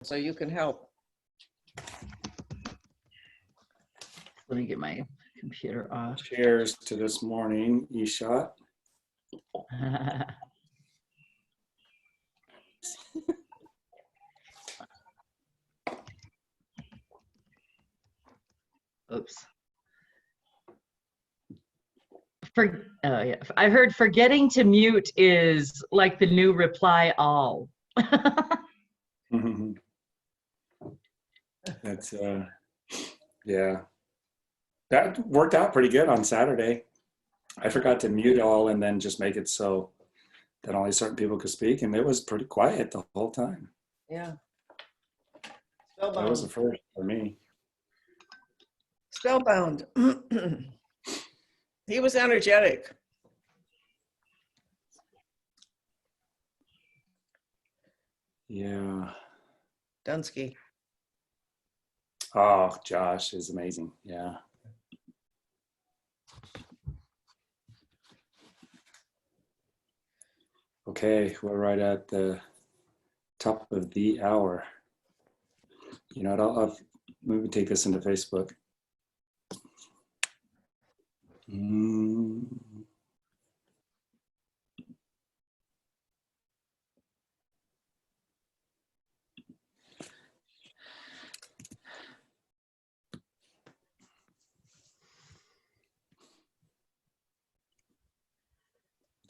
so you can help. Let me get my computer off. Cheers to this morning, Eshat. Oops. Yeah. I heard forgetting to mute is like the new reply all. That's yeah. That worked out pretty good on Saturday. I forgot to mute all and then just make it so that only certain people could speak, and it was pretty quiet the whole time. Yeah. That was the Spellbound. first for me. Spellbound. He was energetic. Yeah. Dunsky. Oh, Josh is amazing. Yeah. Okay, we're right at the top of the hour. You know what? I'll maybe take this into Facebook.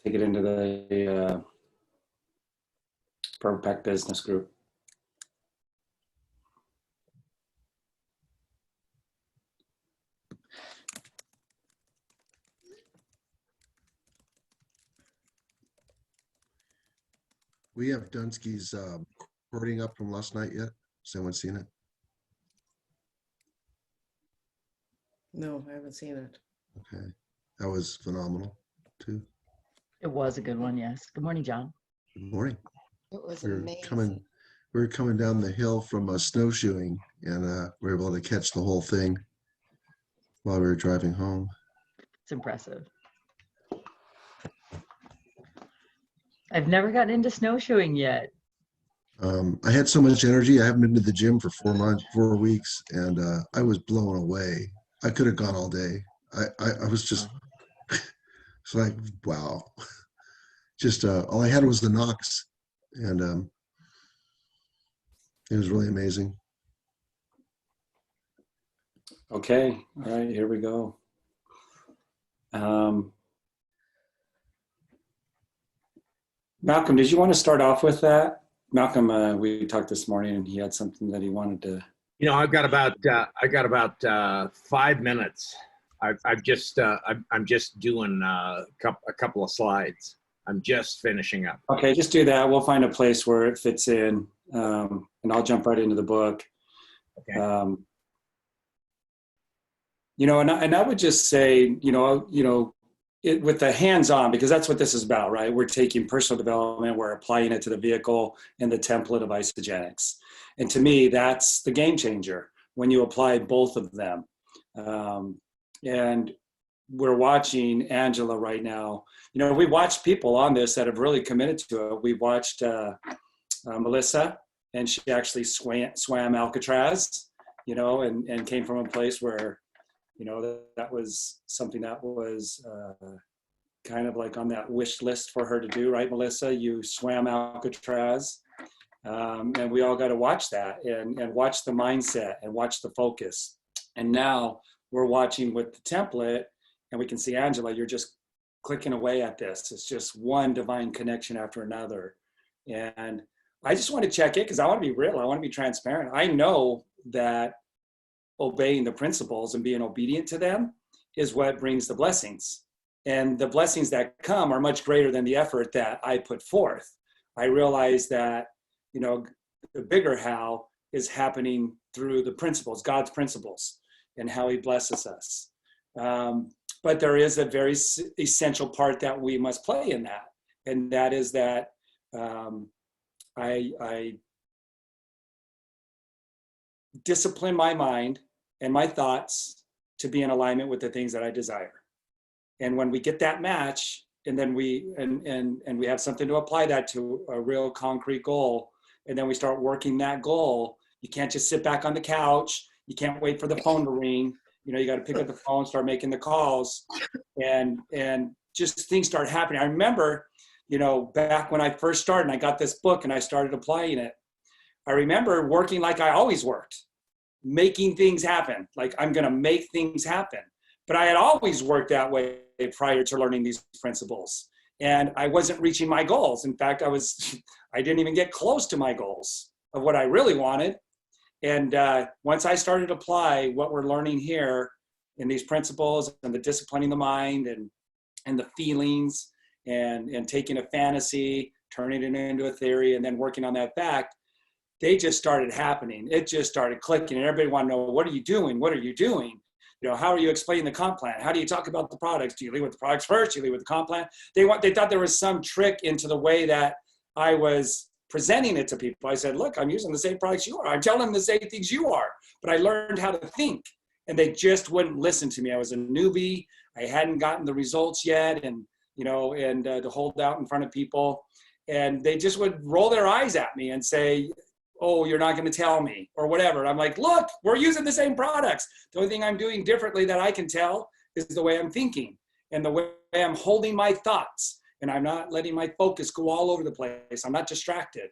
Take it into the Purple Pack Business Group. We have Dunsky's recording up from last night yet? Has anyone seen it? No, I haven't seen it. Okay. That was phenomenal too. It was a good one, yes. Good morning, John. Good morning. It was We amazing. were coming down the hill from snowshoeing, and we were able to catch the whole thing while we were driving home. It's impressive. I've never gotten into snowshoeing yet. I had so much energy. I haven't been to the gym for 4 weeks, and I was blown away. I could have gone all day. I was just, it's like, wow. Just all I had was the knocks, and it was really amazing. Okay, all right, here we go. Malcolm, did you want to start off with that? Malcolm, we talked this morning, and he had something that he wanted to. You know, I've got about 5 minutes. I'm just doing a couple of slides. I'm just finishing up. Okay, just do that. We'll find a place where it fits in, and I'll jump right into the book. Okay. You know, and I would just say, with the hands-on, because that's what this is about, right? We're taking personal development, we're applying it to the vehicle and the template of Isagenix. And to me, that's the game changer when you apply both of them. And we're watching Angela right now. You know, we watched people on this that have really committed to it. We watched Melissa, and she actually swam Alcatraz, and came from a place where, that was something that was kind of like on that wish list for her to do, right, Melissa? You swam Alcatraz. And we all got to watch that and watch the mindset and watch the focus. And now we're watching with the template, and we can see, Angela, you're just clicking away at this. It's just one divine connection after another. And I just want to check it because I want to be real. I want to be transparent. I know that obeying the principles and being obedient to them is what brings the blessings. And the blessings that come are much greater than the effort that I put forth. I realize that, the bigger how is happening through the principles, God's principles, and how he blesses us. But there is a very essential part that we must play in that. And that is that I discipline my mind and my thoughts to be in alignment with the things that I desire. And when we get that match, and then we have something to apply that to a real concrete goal, and then we start working that goal. You can't just sit back on the couch. You can't wait for the phone to ring. You know, you got to pick up the phone, start making the calls, and just things start happening. I remember, you know, back when I first started and I got this book and I started applying it, I remember working like I always worked, making things happen. Like, I'm going to make things happen. But I had always worked that way prior to learning these principles. And I wasn't reaching my goals. In fact, I didn't even get close to my goals of what I really wanted. And once I started to apply what we're learning here in these principles and the disciplining the mind and the feelings and taking a fantasy, turning it into a theory, and then working on that fact, they just started happening. It just started clicking, and everybody wanted to know, what are you doing? What are you doing? You know, how are you explaining the comp plan? How do you talk about the products? Do you lead with the products first? Do you lead with the comp plan? They thought there was some trick into the way that I was presenting it to people. I said, look, I'm using the same products you are. I'm telling them the same things you are, but I learned how to think, and they just wouldn't listen to me. I was a newbie. I hadn't gotten the results yet, and, you know, and to hold out in front of people, and they just would roll their eyes at me and say, oh, you're not going to tell me, or whatever. I'm like, look, we're using the same products. The only thing I'm doing differently that I can tell is the way I'm thinking and the way I'm holding my thoughts. And I'm not letting my focus go all over the place. I'm not distracted.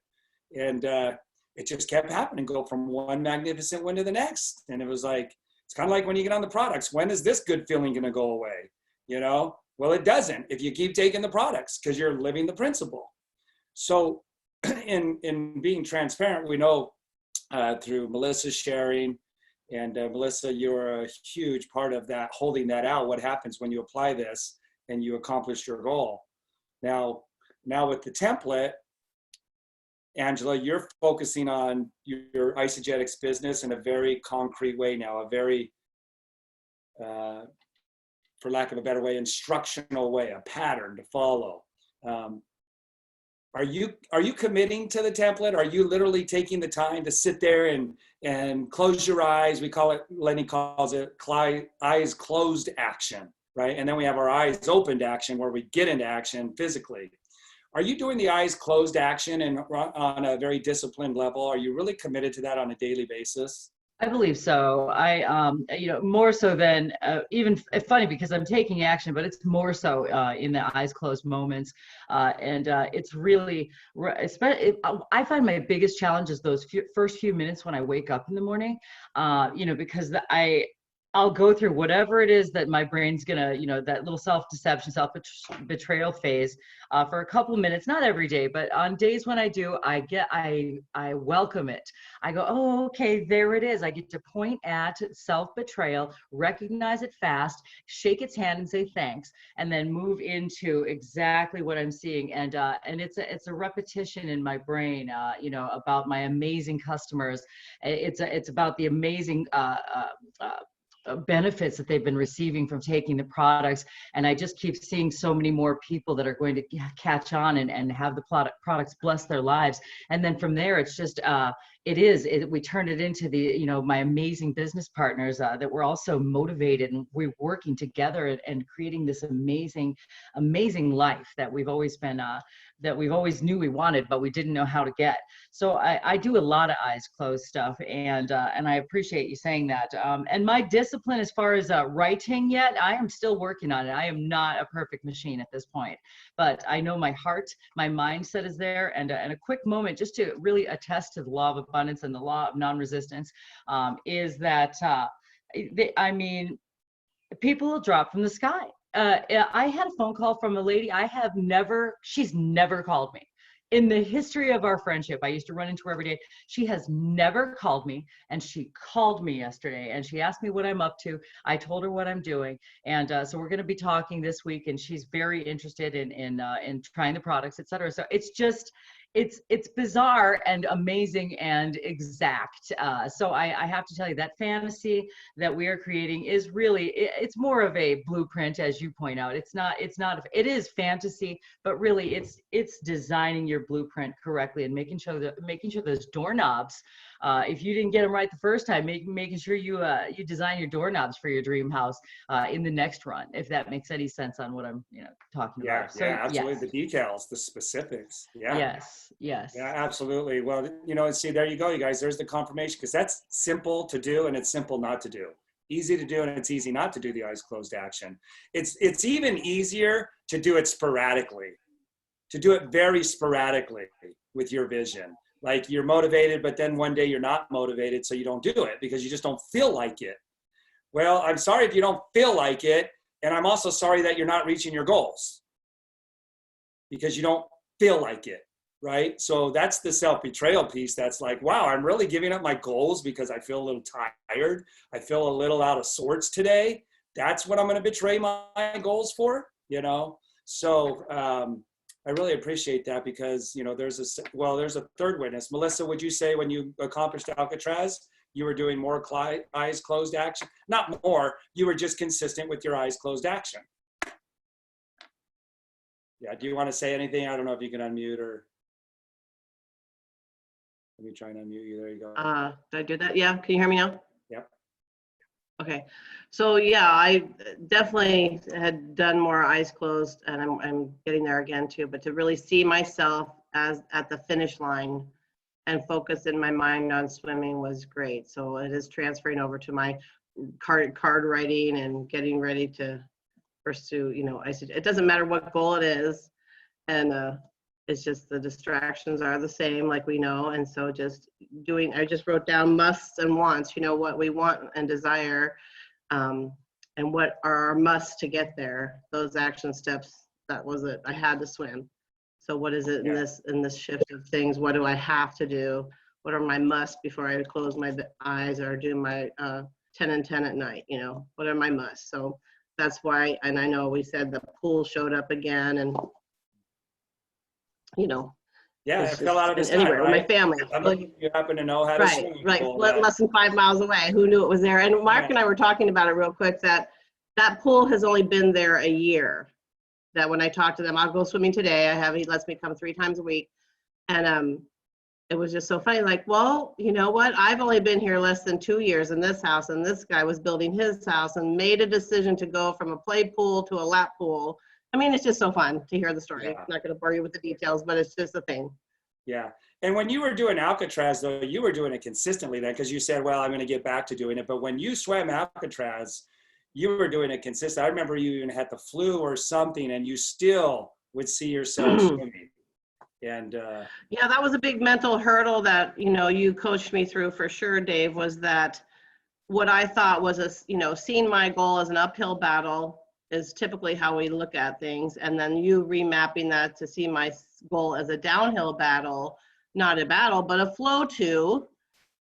And it just kept happening, go from one magnificent win to the next. And it was like, it's kind of like when you get on the products, when is this good feeling going to go away? You know, well, it doesn't if you keep taking the products, because you're living the principle. So in being transparent, we know through Melissa's sharing, and Melissa, you're a huge part of that, holding that out, what happens when you apply this and you accomplish your goal. Now with the template, Angela, you're focusing on your Isogetics business in a very concrete way now, a very, for lack of a better way, instructional way, a pattern to follow. Are you committing to the template? Are you literally taking the time to sit there and close your eyes? We call it, Lenny calls it eyes closed action, right? And then we have our eyes opened action, where we get into action physically. Are you doing the eyes closed action and on a very disciplined level? Are you really committed to that on a daily basis? I believe so. You know, more so than even funny, because I'm taking action, but it's more so in the eyes closed moments. It's really, I find my biggest challenge is those first few minutes when I wake up in the morning, you know, because I'll go through whatever it is that my brain's gonna, you know, that little self-deception, self-betrayal phase for a couple of minutes, not every day, but on days when I do, I welcome it. I go, oh, okay, there it is. I get to point at self-betrayal, recognize it fast, shake its hand and say thanks, and then move into exactly what I'm seeing. And it's a repetition in my brain, you know, about my amazing customers. It's about the amazing benefits that they've been receiving from taking the products. And I just keep seeing so many more people that are going to catch on and have the products bless their lives. And then from there, it's just, we turn it into the, you know, my amazing business partners that we're also motivated, and we're working together and creating this amazing, amazing life that we've always been, that we've always knew we wanted, but we didn't know how to get. So I do a lot of eyes closed stuff, and I appreciate you saying that. And my discipline as far as writing yet, I am still working on it. I am not a perfect machine at this point, but I know my heart, my mindset is there. And a quick moment just to really attest to the law of abundance and the law of non-resistance is that, I mean, people will drop from the sky. I had a phone call from a lady she's never called me. In the history of our friendship, I used to run into her every day. She has never called me, and she called me yesterday, and she asked me what I'm up to. I told her what I'm doing, and so we're going to be talking this week, and she's very interested in trying the products, etc. So it's just, it's bizarre and amazing and exact. So I have to tell you, that fantasy that we are creating is really, it's more of a blueprint, as you point out. It is fantasy, but really it's designing your blueprint correctly and making sure those doorknobs if you didn't get them right the first time, making sure you you design your doorknobs for your dream house in the next run, if that makes any sense on what I'm talking Yeah, about. So yeah, absolutely. yes, The details, the specifics. Yeah. yes, yes. Yeah, absolutely. Well, and see, there you go, you guys. There's the confirmation, because that's simple to do and it's simple not to do. Easy to do and it's easy not to do the eyes closed action. It's even easier to do it sporadically, to do it very sporadically with your vision. Like you're motivated, but then one day you're not motivated, so you don't do it because you just don't feel like it. Well, I'm sorry if you don't feel like it, and I'm also sorry that you're not reaching your goals because you don't feel like it. Right? So that's the self-betrayal piece. That's like, wow, I'm really giving up my goals because I feel a little tired. I feel a little out of sorts today. That's what I'm going to betray my goals for, So I really appreciate that because, there's a third witness. Melissa, would you say when you accomplished Alcatraz, you were doing more eyes closed action? Not more, you were just consistent with your eyes closed action. Yeah, do you want to say anything? I don't know if you can unmute or... Let me try and unmute you. There you go. Did I do that? Yeah. Can you hear me now? Yep. Okay. So yeah, I definitely had done more eyes closed, and I'm getting there again too. But to really see myself as at the finish line and focus in my mind on swimming was great. So it is transferring over to my card writing and getting ready to pursue. It doesn't matter what goal it is, and it's just the distractions are the same, like we know. And so I just wrote down musts and wants, what we want and desire, and what are our musts to get there. Those action steps, that was it. I had to swim. So what is it in this shift of things? What do I have to do? What are my musts before I close my eyes or do my 10 and 10 at night? What are my musts? So that's why, and I know we said the pool showed up again, and Yeah, it fell out of his anywhere time, with right? my family. You happen to know how to swim. Right. Well, Less than 5 miles away. Who knew it was there? And Mark and I were talking about it real quick, that pool has only been there a year. That when I talked to them, I'll go swimming today. He lets me come 3 times a week. And it was just so funny. Like, well, you know what? I've only been here less than 2 years in this house, and this guy was building his house and made a decision to go from a play pool to a lap pool. I mean, it's just so fun to hear the story. Yeah. I'm not going to bore you with the details, but it's just a thing. Yeah. And when you were doing Alcatraz, though, you were doing it consistently then, because you said, well, I'm going to get back to doing it. But when you swam Alcatraz, you were doing it consistent. I remember you even had the flu or something, and you still would see yourself swimming. And yeah, that was a big mental hurdle that, you coached me through for sure, Dave, was that what I thought was seeing my goal as an uphill battle is typically how we look at things. And then you remapping that to see my goal as a downhill battle, not a battle, but a flow to,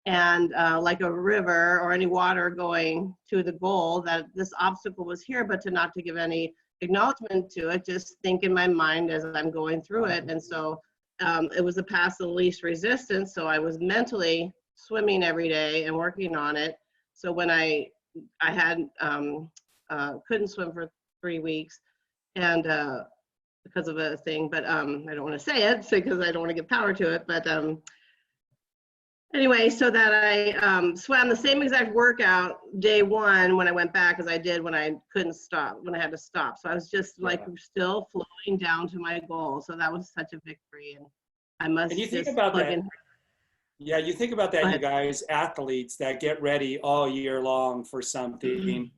and like a river or any water going to the goal, that this obstacle was here, but not to give any acknowledgement to it, just think in my mind as I'm going through it. And so it was the path of least resistance. So I was mentally swimming every day and working on it. So when I had couldn't swim for 3 weeks, and because of a thing, but I don't want to say it because I don't want to give power to it. But anyway, so that I swam the same exact workout day 1 when I went back as I did when I couldn't stop, when I had to stop. So I was just like still flowing down to my goal. So that was such a victory, and I must. And you think just about plug that. in. Yeah, you think about that, you guys, athletes that get ready all year long for something,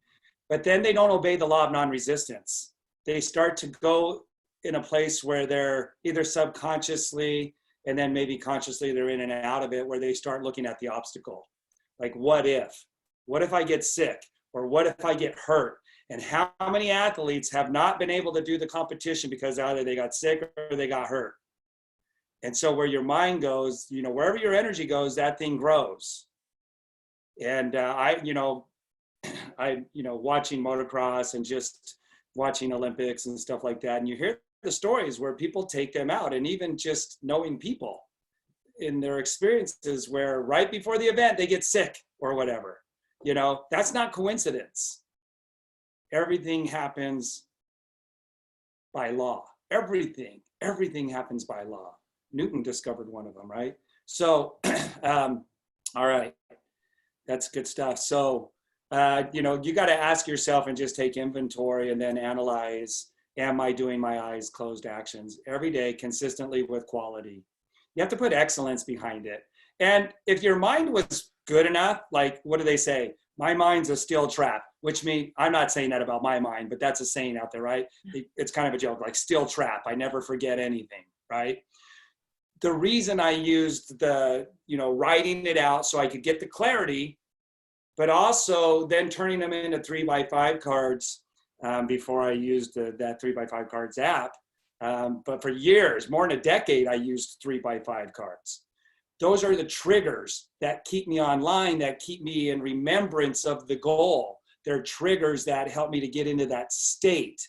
but then they don't obey the law of non-resistance. They start to go in a place where they're either subconsciously and then maybe consciously they're in and out of it, where they start looking at the obstacle. Like, what if? What if I get sick? Or what if I get hurt? And how many athletes have not been able to do the competition because either they got sick or they got hurt? And so where your mind goes, wherever your energy goes, that thing grows. And watching motocross and just watching Olympics and stuff like that. And you hear the stories where people take them out, and even just knowing people in their experiences where right before the event, they get sick or whatever. That's not coincidence. Everything happens by law. Everything happens by law. Newton discovered one of them, right? So All right. That's good stuff. So, you know, you got to ask yourself and just take inventory and then analyze, am I doing my eyes closed actions every day consistently with quality? You have to put excellence behind it. And if your mind was good enough, like, what do they say? My mind's a steel trap, which means, I'm not saying that about my mind, but that's a saying out there, right? It's kind of a joke, like steel trap. I never forget anything, right? The reason I used the, you know, writing it out so I could get the clarity, but also then turning them into 3x5 cards before I used that 3x5 cards app. But for years, more than a decade, I used 3x5 cards. Those are the triggers that keep me online, that keep me in remembrance of the goal. They're triggers that help me to get into that state.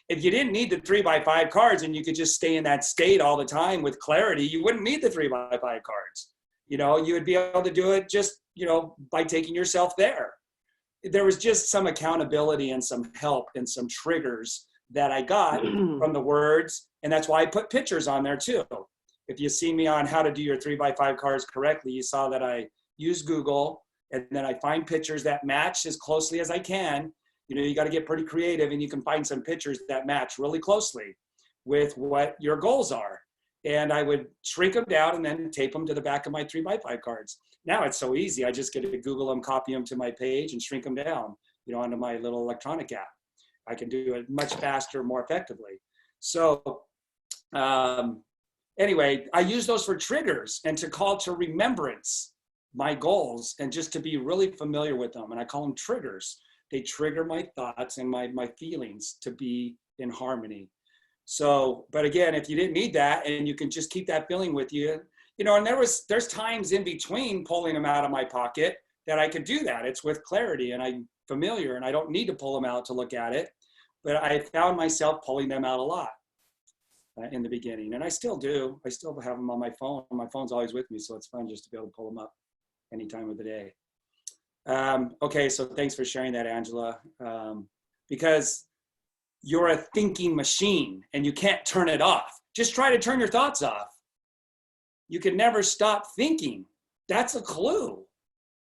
If you didn't need the 3x5 cards and you could just stay in that state all the time with clarity, you wouldn't need the 3x5 cards. You know, you would be able to do it just, you know, by taking yourself there. There was just some accountability and some help and some triggers that I got from the words. And that's why I put pictures on there too. If you see me on how to do your 3x5 cards correctly, you saw that I use Google and then I find pictures that match as closely as I can. You know, you got to get pretty creative and you can find some pictures that match really closely with what your goals are. And I would shrink them down and then tape them to the back of my 3x5 cards. Now it's so easy. I just get to Google them, copy them to my page and shrink them down, you know, onto my little electronic app. I can do it much faster, more effectively. So anyway, I use those for triggers and to call to remembrance my goals and just to be really familiar with them. And I call them triggers. They trigger my thoughts and my feelings to be in harmony. So, but again, if you didn't need that and you can just keep that feeling with you, you know, and there's times in between pulling them out of my pocket that I could do that. It's with clarity and I'm familiar and I don't need to pull them out to look at it. But I found myself pulling them out a lot in the beginning. And I still do. I still have them on my phone. My phone's always with me. So it's fun just to be able to pull them up any time of the day. Okay, so thanks for sharing that, Angela. Because you're a thinking machine and you can't turn it off. Just try to turn your thoughts off. You can never stop thinking. That's a clue.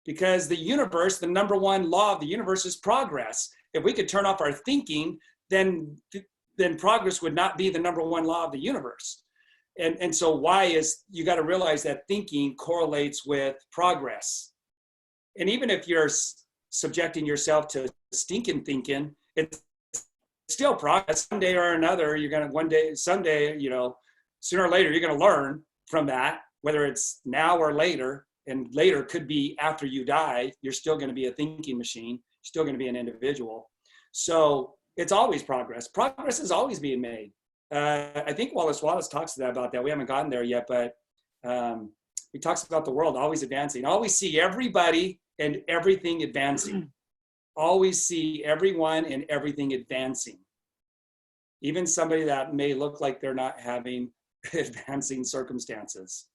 Because the universe, the number one law of the universe is progress. If we could turn off our thinking, then progress would not be the number one law of the universe. And so why is, you got to realize that thinking correlates with progress. And even if you're subjecting yourself to stinking thinking, it's still progress. Someday or another, you're going to, someday, you know, sooner or later, you're going to learn from that, whether it's now or later. And later could be after you die, you're still going to be a thinking machine, still going to be an individual. So it's always progress. Progress is always being made. I think Wallace talks about that. We haven't gotten there yet, but he talks about the world always advancing. Always see everybody and everything advancing. Always see everyone and everything advancing. Even somebody that may look like they're not having advancing circumstances.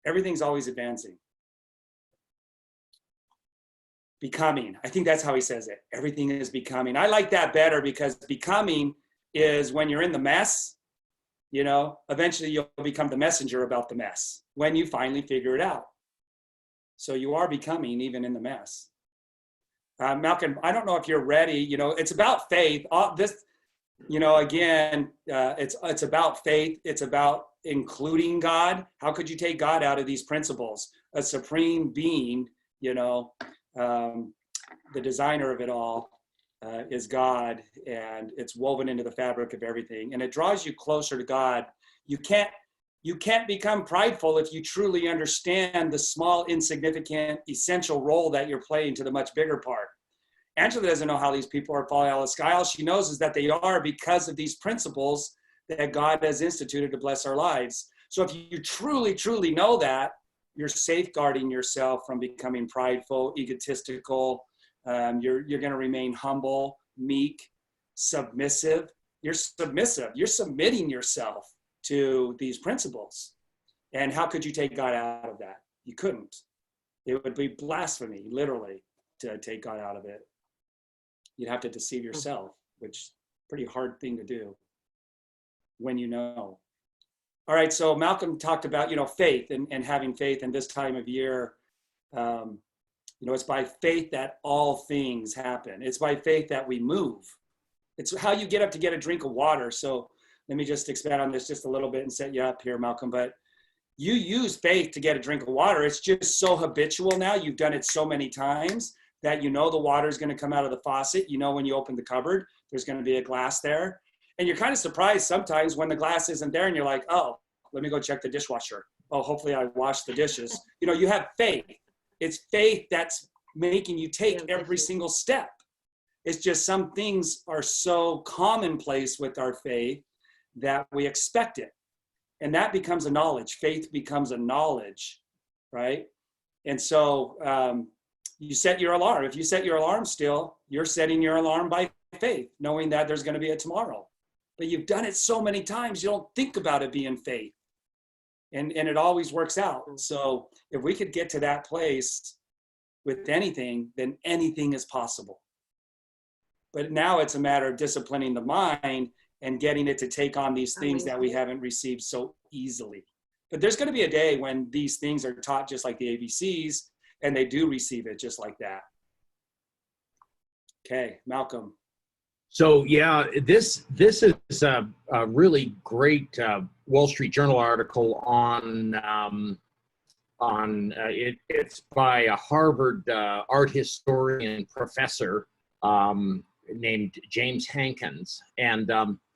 Everything's always advancing. Becoming. I think that's how he says it. Everything is becoming. I like that better because becoming is when you're in the mess, you know, eventually you'll become the messenger about the mess when you finally figure it out. So you are becoming even in the mess. Malcolm, I don't know if you're ready. You know, it's about faith. This, you know, again, it's about faith. It's about including God. How could you take God out of these principles? A supreme being, you know, the designer of it all is God, and it's woven into the fabric of everything, and it draws you closer to God. You can't become prideful if you truly understand the small, insignificant, essential role that you're playing to the much bigger part. Angela doesn't know how these people are falling out of the sky. All she knows is that they are because of these principles that God has instituted to bless our lives. So if you truly, truly know that, you're safeguarding yourself from becoming prideful, egotistical. You're going to remain humble, meek, submissive. You're submissive. You're submitting yourself to these principles. And how could you take God out of that? You couldn't. It would be blasphemy, literally, to take God out of it. You'd have to deceive yourself, which is a pretty hard thing to do when you know. All right, so Malcolm talked about, you know, faith and having faith in this time of year. It's by faith that all things happen. It's by faith that we move. It's how you get up to get a drink of water. So let me just expand on this just a little bit and set you up here, Malcolm. But you use faith to get a drink of water. It's just so habitual now. You've done it so many times that you know the water is going to come out of the faucet. You know when you open the cupboard, there's going to be a glass there. And you're kind of surprised sometimes when the glass isn't there and you're like, oh, let me go check the dishwasher. Oh, hopefully I washed the dishes. You have faith. It's faith that's making you take every single step. It's just some things are so commonplace with our faith that we expect it. And that becomes a knowledge. Faith becomes a knowledge, right? And so you set your alarm. If you set your alarm still, you're setting your alarm by faith, knowing that there's going to be a tomorrow. But you've done it so many times, you don't think about it being faith. And it always works out. So if we could get to that place with anything, then anything is possible. But now it's a matter of disciplining the mind and getting it to take on these things that we haven't received so easily. But there's going to be a day when these things are taught just like the ABCs, and they do receive it just like that. Okay, Malcolm. So yeah, this is a really great Wall Street Journal article on it's by a Harvard art historian professor named James Hankins, and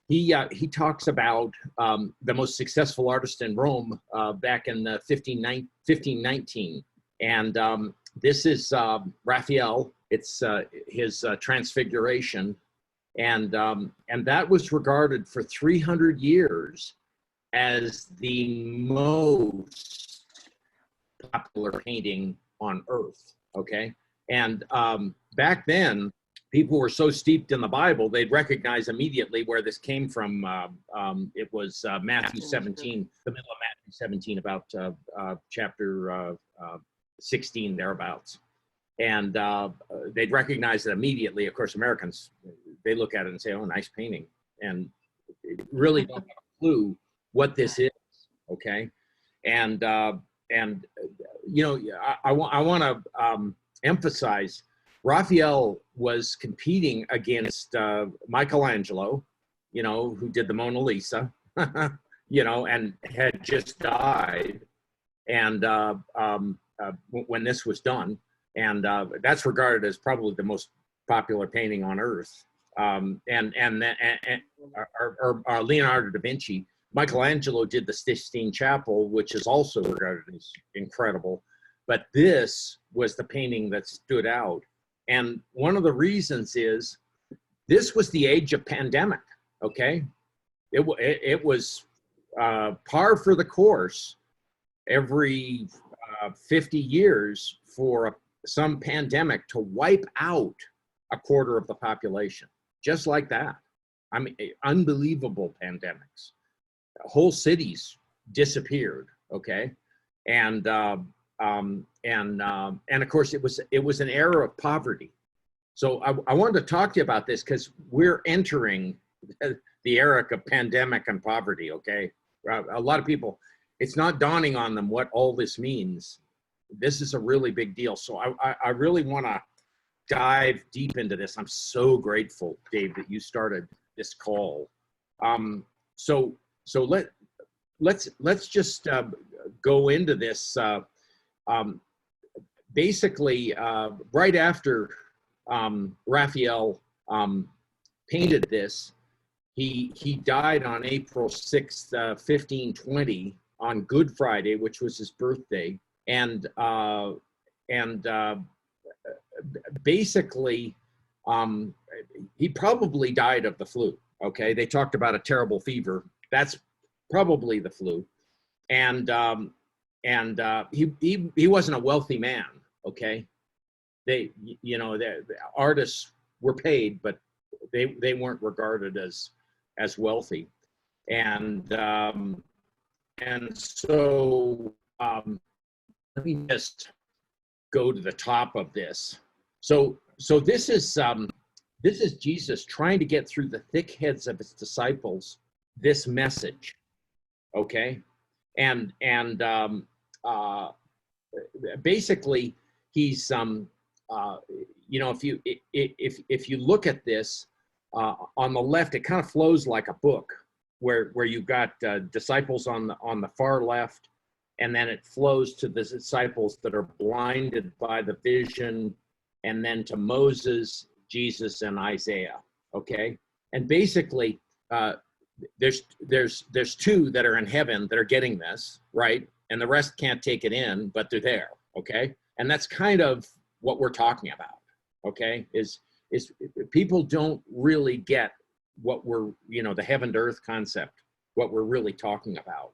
he talks about the most successful artist in Rome back in 1519, and this is Raphael. It's his Transfiguration. And that was regarded for 300 years as the most popular painting on earth, okay? And back then, people were so steeped in the Bible, they'd recognize immediately where this came from. It was Matthew 17, the middle of Matthew 17, about chapter 16, thereabouts. And they'd recognize it immediately. Of course, Americans, they look at it and say, oh, nice painting. And really don't have a clue what this is, okay? And I want to emphasize, Raphael was competing against Michelangelo, who did the Mona Lisa, and had just died. And when this was done, and that's regarded as probably the most popular painting on earth. Leonardo da Vinci, Michelangelo did the Sistine Chapel, which is also regarded as incredible. But this was the painting that stood out. And one of the reasons is this was the age of pandemic, okay? It was par for the course every 50 years for some pandemic to wipe out a quarter of the population, just like that. I mean, unbelievable pandemics. Whole cities disappeared, okay? And of course, it was an era of poverty. So I wanted to talk to you about this because we're entering the era of pandemic and poverty, okay? A lot of people, it's not dawning on them what all this means. This is a really big deal. So I really want to dive deep into this. I'm so grateful, Dave, that you started this call. So let's just go into this. Basically, right after Raphael painted this, he died on April 6th, 1520, on Good Friday, which was his birthday. And basically, he probably died of the flu. Okay, they talked about a terrible fever. That's probably the flu, and he wasn't a wealthy man. Okay, the artists were paid, but they weren't regarded as wealthy, and so. Let me just go to the top of this. So this is Jesus trying to get through the thick heads of his disciples this message, okay? And basically he's you know, if you look at this on the left, it kind of flows like a book, where you've got disciples on the far left, and then it flows to the disciples that are blinded by the vision, and then to Moses, Jesus, and Isaiah. Okay, and basically, there's two that are in heaven that are getting this, right, and the rest can't take it in, but they're there. Okay, and that's kind of what we're talking about. Okay, is people don't really get what we're, you know, the heaven to earth concept, what we're really talking about.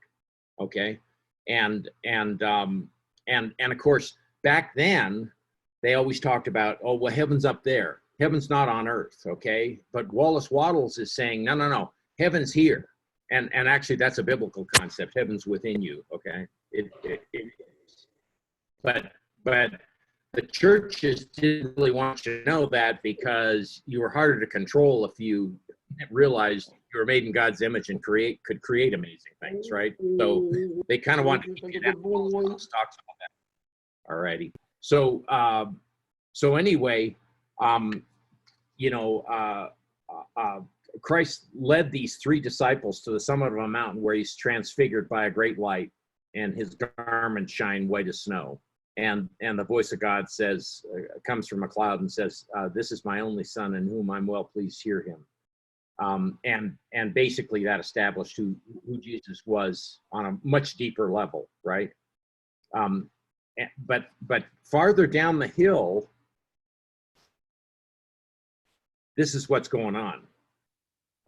Okay, and of course back then they always talked about, oh well, heaven's up there, heaven's not on earth. Okay, but Wallace Wattles is saying no, heaven's here, and actually that's a biblical concept. Heaven's within you. Okay, it is. But the churches didn't really want you to know that, because you were harder to control if you realized you were made in God's image and could create amazing things, right? So they kind of wanted to keep you down. Talks about that. Alrighty. So anyway, you know, Christ led these three disciples to the summit of a mountain where he's transfigured by a great light, and his garments shine white as snow. And the voice of God says, comes from a cloud and says, this is my only son in whom I'm well pleased, hear him. And basically that established who Jesus was on a much deeper level, right? But farther down the hill, this is what's going on.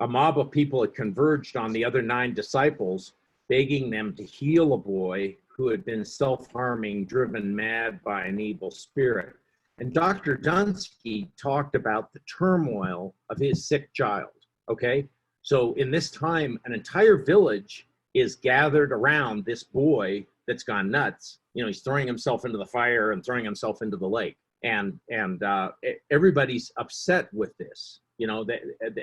A mob of people had converged on the other 9 disciples, begging them to heal a boy who had been self-harming, driven mad by an evil spirit. And Dr. Dunsky talked about the turmoil of his sick child, okay? So in this time, an entire village is gathered around this boy that's gone nuts. You know, he's throwing himself into the fire and throwing himself into the lake. And everybody's upset with this, you know,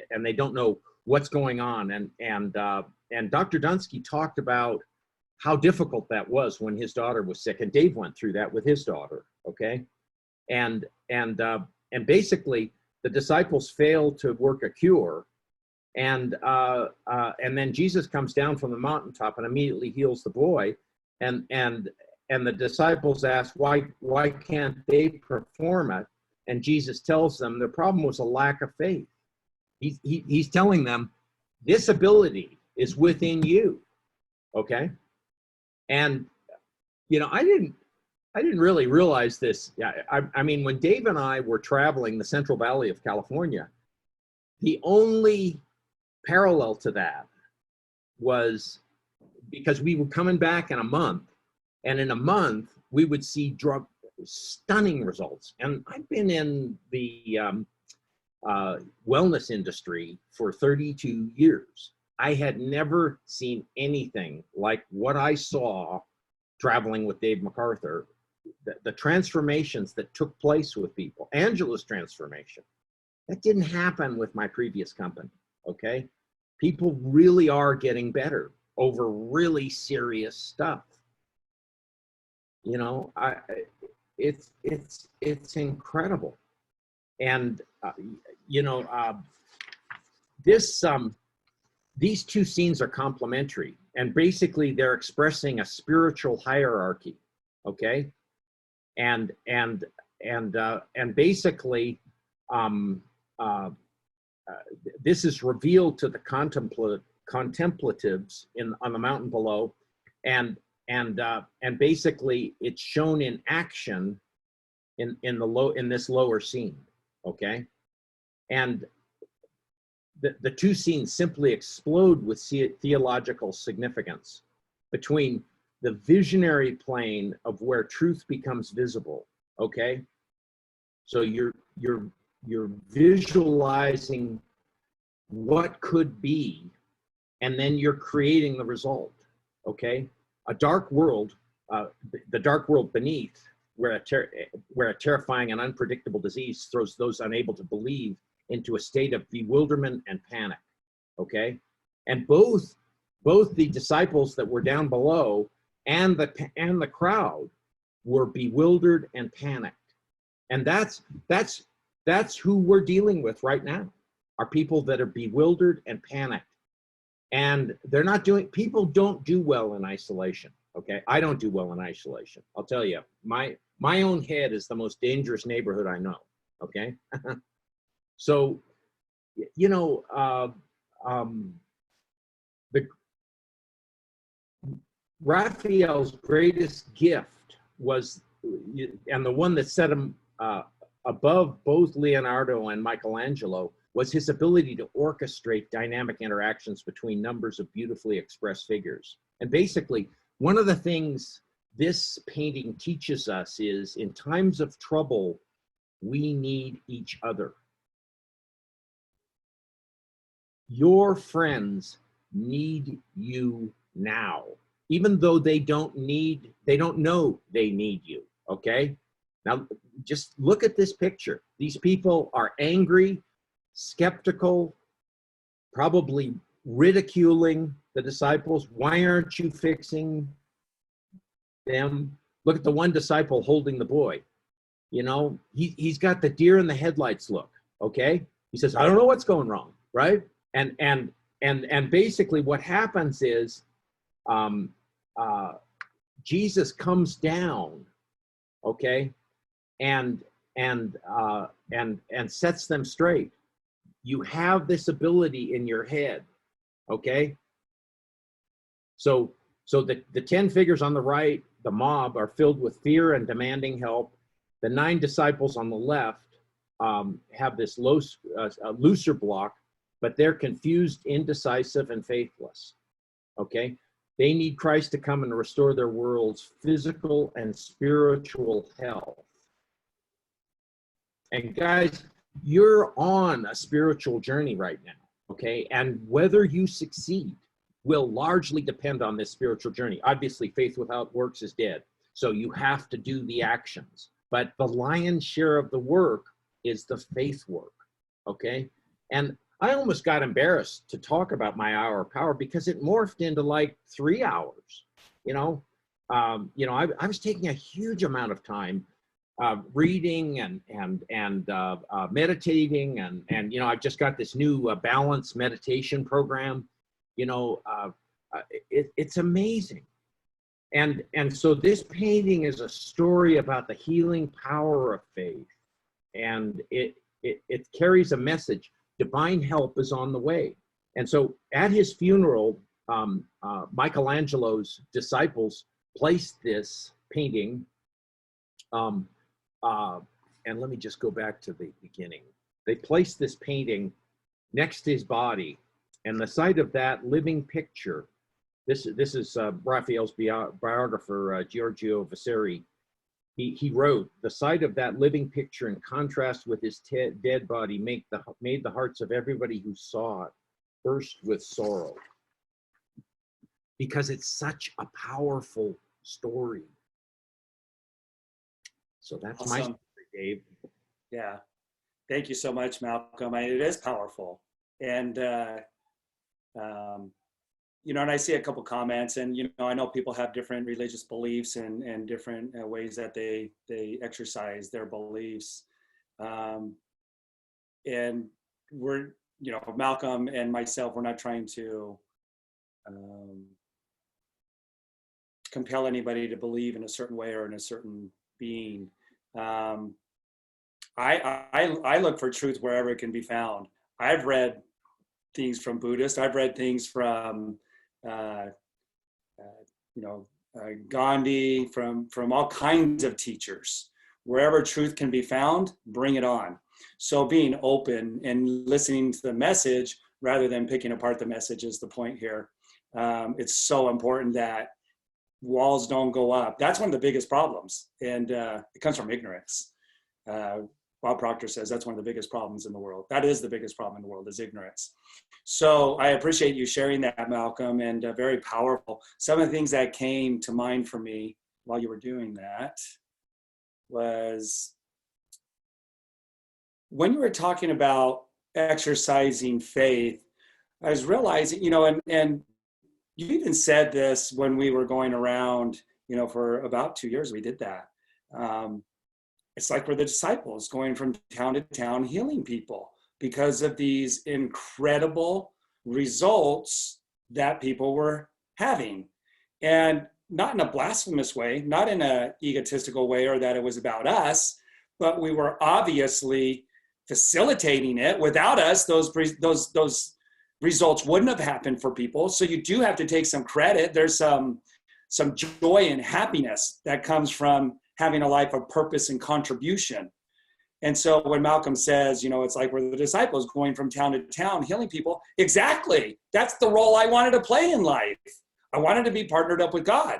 and they don't know what's going on. And Dr. Dunsky talked about how difficult that was when his daughter was sick, and Dave went through that with his daughter. Okay, and basically the disciples failed to work a cure, and then Jesus comes down from the mountaintop and immediately heals the boy, and the disciples ask, why can't they perform it? And Jesus tells them the problem was a lack of faith. He's telling them this ability is within you. Okay. And, you know, I didn't really realize this. I mean, when Dave and I were traveling the Central Valley of California, the only parallel to that was because we were coming back in a month, and in a month we would see stunning results. And I've been in the wellness industry for 32 years. I had never seen anything like what I saw traveling with Dave MacArthur. The transformations that took place with people, Angela's transformation, that didn't happen with my previous company, okay? People really are getting better over really serious stuff. You know, it's incredible. And, you know, these two scenes are complementary, and basically they're expressing a spiritual hierarchy, okay? And basically, this is revealed to the contemplatives on the mountain below, and basically it's shown in action in this lower scene, okay? And the two scenes simply explode with theological significance between the visionary plane of where truth becomes visible, okay? So you're visualizing what could be, and then you're creating the result, okay? A dark world, the dark world beneath, where a terrifying and unpredictable disease throws those unable to believe into a state of bewilderment and panic, okay? And both the disciples that were down below and the crowd were bewildered and panicked, And that's who we're dealing with right now, are people that are bewildered and panicked. And people don't do well in isolation. Okay. I don't do well in isolation. I'll tell you, my own head is the most dangerous neighborhood I know. Okay. So, you know, Raphael's greatest gift was, and the one that set him above both Leonardo and Michelangelo, was his ability to orchestrate dynamic interactions between numbers of beautifully expressed figures. And basically, one of the things this painting teaches us is, in times of trouble, we need each other. Your friends need you now, even though they don't know they need you, okay? Now, just look at this picture. These people are angry, skeptical, probably ridiculing the disciples. Why aren't you fixing them? Look at the one disciple holding the boy. You know, he's got the deer in the headlights look, okay? He says, I don't know what's going wrong, right? And basically what happens is Jesus comes down, okay, and sets them straight. You have this ability in your head, okay? So the 10 figures on the right, the mob, are filled with fear and demanding help. The 9 disciples on the left have this looser block, but they're confused, indecisive, and faithless, okay? They need Christ to come and restore their world's physical and spiritual health. And guys, you're on a spiritual journey right now, okay? And whether you succeed will largely depend on this spiritual journey. Obviously, faith without works is dead. So you have to do the actions. But the lion's share of the work is the faith work, okay? And I almost got embarrassed to talk about my hour of power because it morphed into like 3 hours. I was taking a huge amount of time reading and meditating, and I've just got this new balanced meditation program. It's amazing. And so this painting is a story about the healing power of faith, and it carries a message. Divine help is on the way. And so at his funeral, Michelangelo's disciples placed this painting, and let me just go back to the beginning. They placed this painting next to his body, and the sight of that living picture, this is Raphael's biographer, Giorgio Vasari. He wrote, the sight of that living picture in contrast with his dead body made the hearts of everybody who saw it burst with sorrow. Because it's such a powerful story. So that's Awesome. my story, Dave. Yeah. Thank you so much, Malcolm. It is powerful. And, and I see a couple comments, and, I know people have different religious beliefs and different ways that they exercise their beliefs. And we're, Malcolm and myself, we're not trying to compel anybody to believe in a certain way or in a certain being. I look for truth wherever it can be found. I've read things from Buddhists. I've read things from Gandhi, from all kinds of teachers. Wherever truth can be found, bring it on. So being open and listening to the message rather than picking apart the message is the point here. It's so important that walls don't go up. That's one of the biggest problems, and it comes from ignorance. Bob Proctor says that's one of the biggest problems in the world. That is the biggest problem in the world, is ignorance. So I appreciate you sharing that, Malcolm, and very powerful. Some of the things that came to mind for me while you were doing that was when you were talking about exercising faith, I was realizing, and you even said this when we were going around, for about 2 years, we did that. it's like we're the disciples going from town to town healing people because of these incredible results that people were having. And not in a blasphemous way, not in an egotistical way or that it was about us, but we were obviously facilitating it. Without us, those results wouldn't have happened for people. So you do have to take some credit. There's some joy and happiness that comes from having a life of purpose and contribution. And so when Malcolm says, you know, it's like we're the disciples going from town to town, healing people, exactly. That's the role I wanted to play in life. I wanted to be partnered up with God.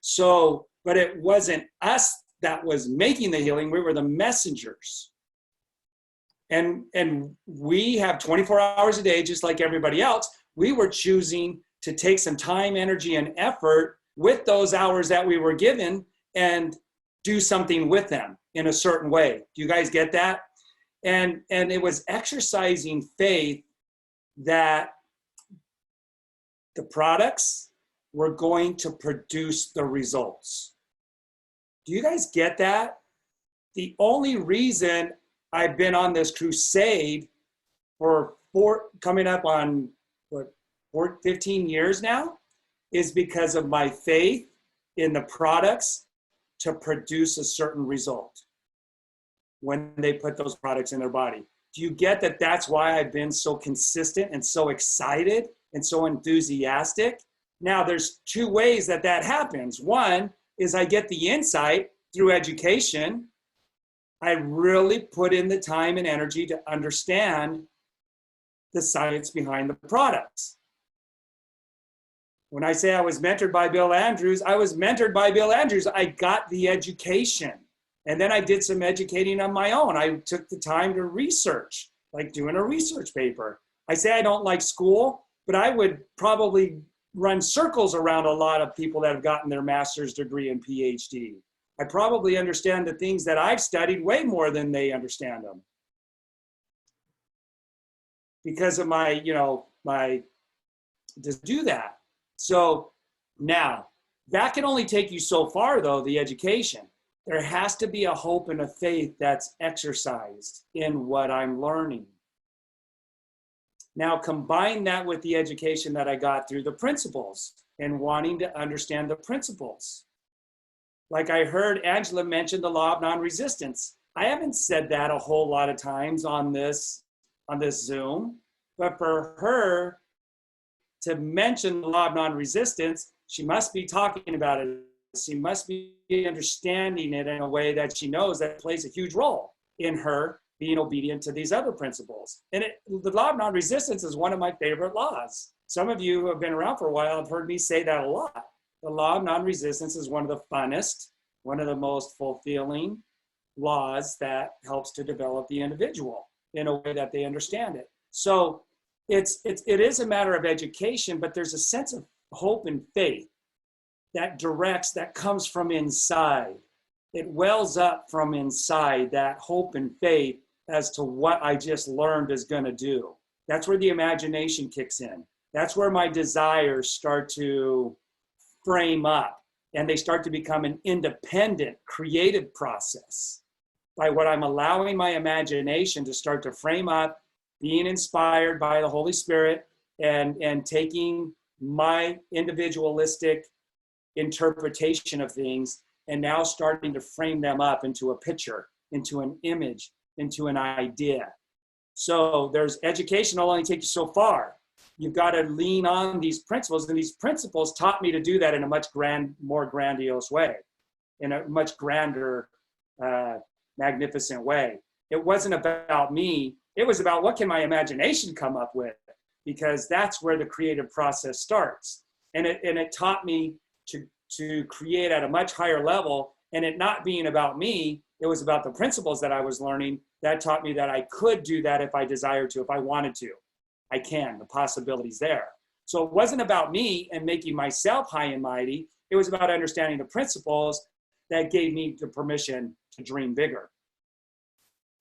So, but it wasn't us that was making the healing. We were the messengers. And we have 24 hours a day, just like everybody else. We were choosing to take some time, energy, and effort with those hours that we were given and do something with them in a certain way. Do you guys get that? And it was exercising faith that the products were going to produce the results. Do you guys get that? The only reason I've been on this crusade for coming up on 15 years now is because of my faith in the products to produce a certain result when they put those products in their body. Do you get that? That's why I've been so consistent and so excited and so enthusiastic. Now, there's two ways that happens. One is I get the insight through education. I really put in the time and energy to understand the science behind the products. When I say I was mentored by Bill Andrews, I was mentored by Bill Andrews. I got the education. And then I did some educating on my own. I took the time to research, like doing a research paper. I say I don't like school, but I would probably run circles around a lot of people that have gotten their master's degree and PhD. I probably understand the things that I've studied way more than they understand them. Because of my to do that. So now, that can only take you so far though, the education. There has to be a hope and a faith that's exercised in what I'm learning. Now combine that with the education that I got through the principles and wanting to understand the principles. Like I heard Angela mention the law of non-resistance. I haven't said that a whole lot of times on this Zoom, but for her to mention the law of non-resistance, she must be talking about it. She must be understanding it in a way that she knows that it plays a huge role in her being obedient to these other principles. And the law of non-resistance is one of my favorite laws. Some of you who have been around for a while have heard me say that a lot. The law of non-resistance is one of the funnest, one of the most fulfilling laws that helps to develop the individual in a way that they understand it. So it is a matter of education, but there's a sense of hope and faith that comes from inside. It wells up from inside, that hope and faith as to what I just learned is going to do. That's where the imagination kicks in. That's where my desires start to frame up, and they start to become an independent, creative process by what I'm allowing my imagination to start to frame up, being inspired by the Holy Spirit, and taking my individualistic interpretation of things and now starting to frame them up into a picture, into an image, into an idea. So there's education will only take you so far. You've got to lean on these principles, and these principles taught me to do that in a much more grandiose way, in a much grander, magnificent way. It wasn't about me. It was about what can my imagination come up with, because that's where the creative process starts. And it taught me to create at a much higher level, and it not being about me, it was about the principles that I was learning that taught me that I could do that if I desired to, if I wanted to. I can, the possibility's there. So it wasn't about me and making myself high and mighty. It was about understanding the principles that gave me the permission to dream bigger.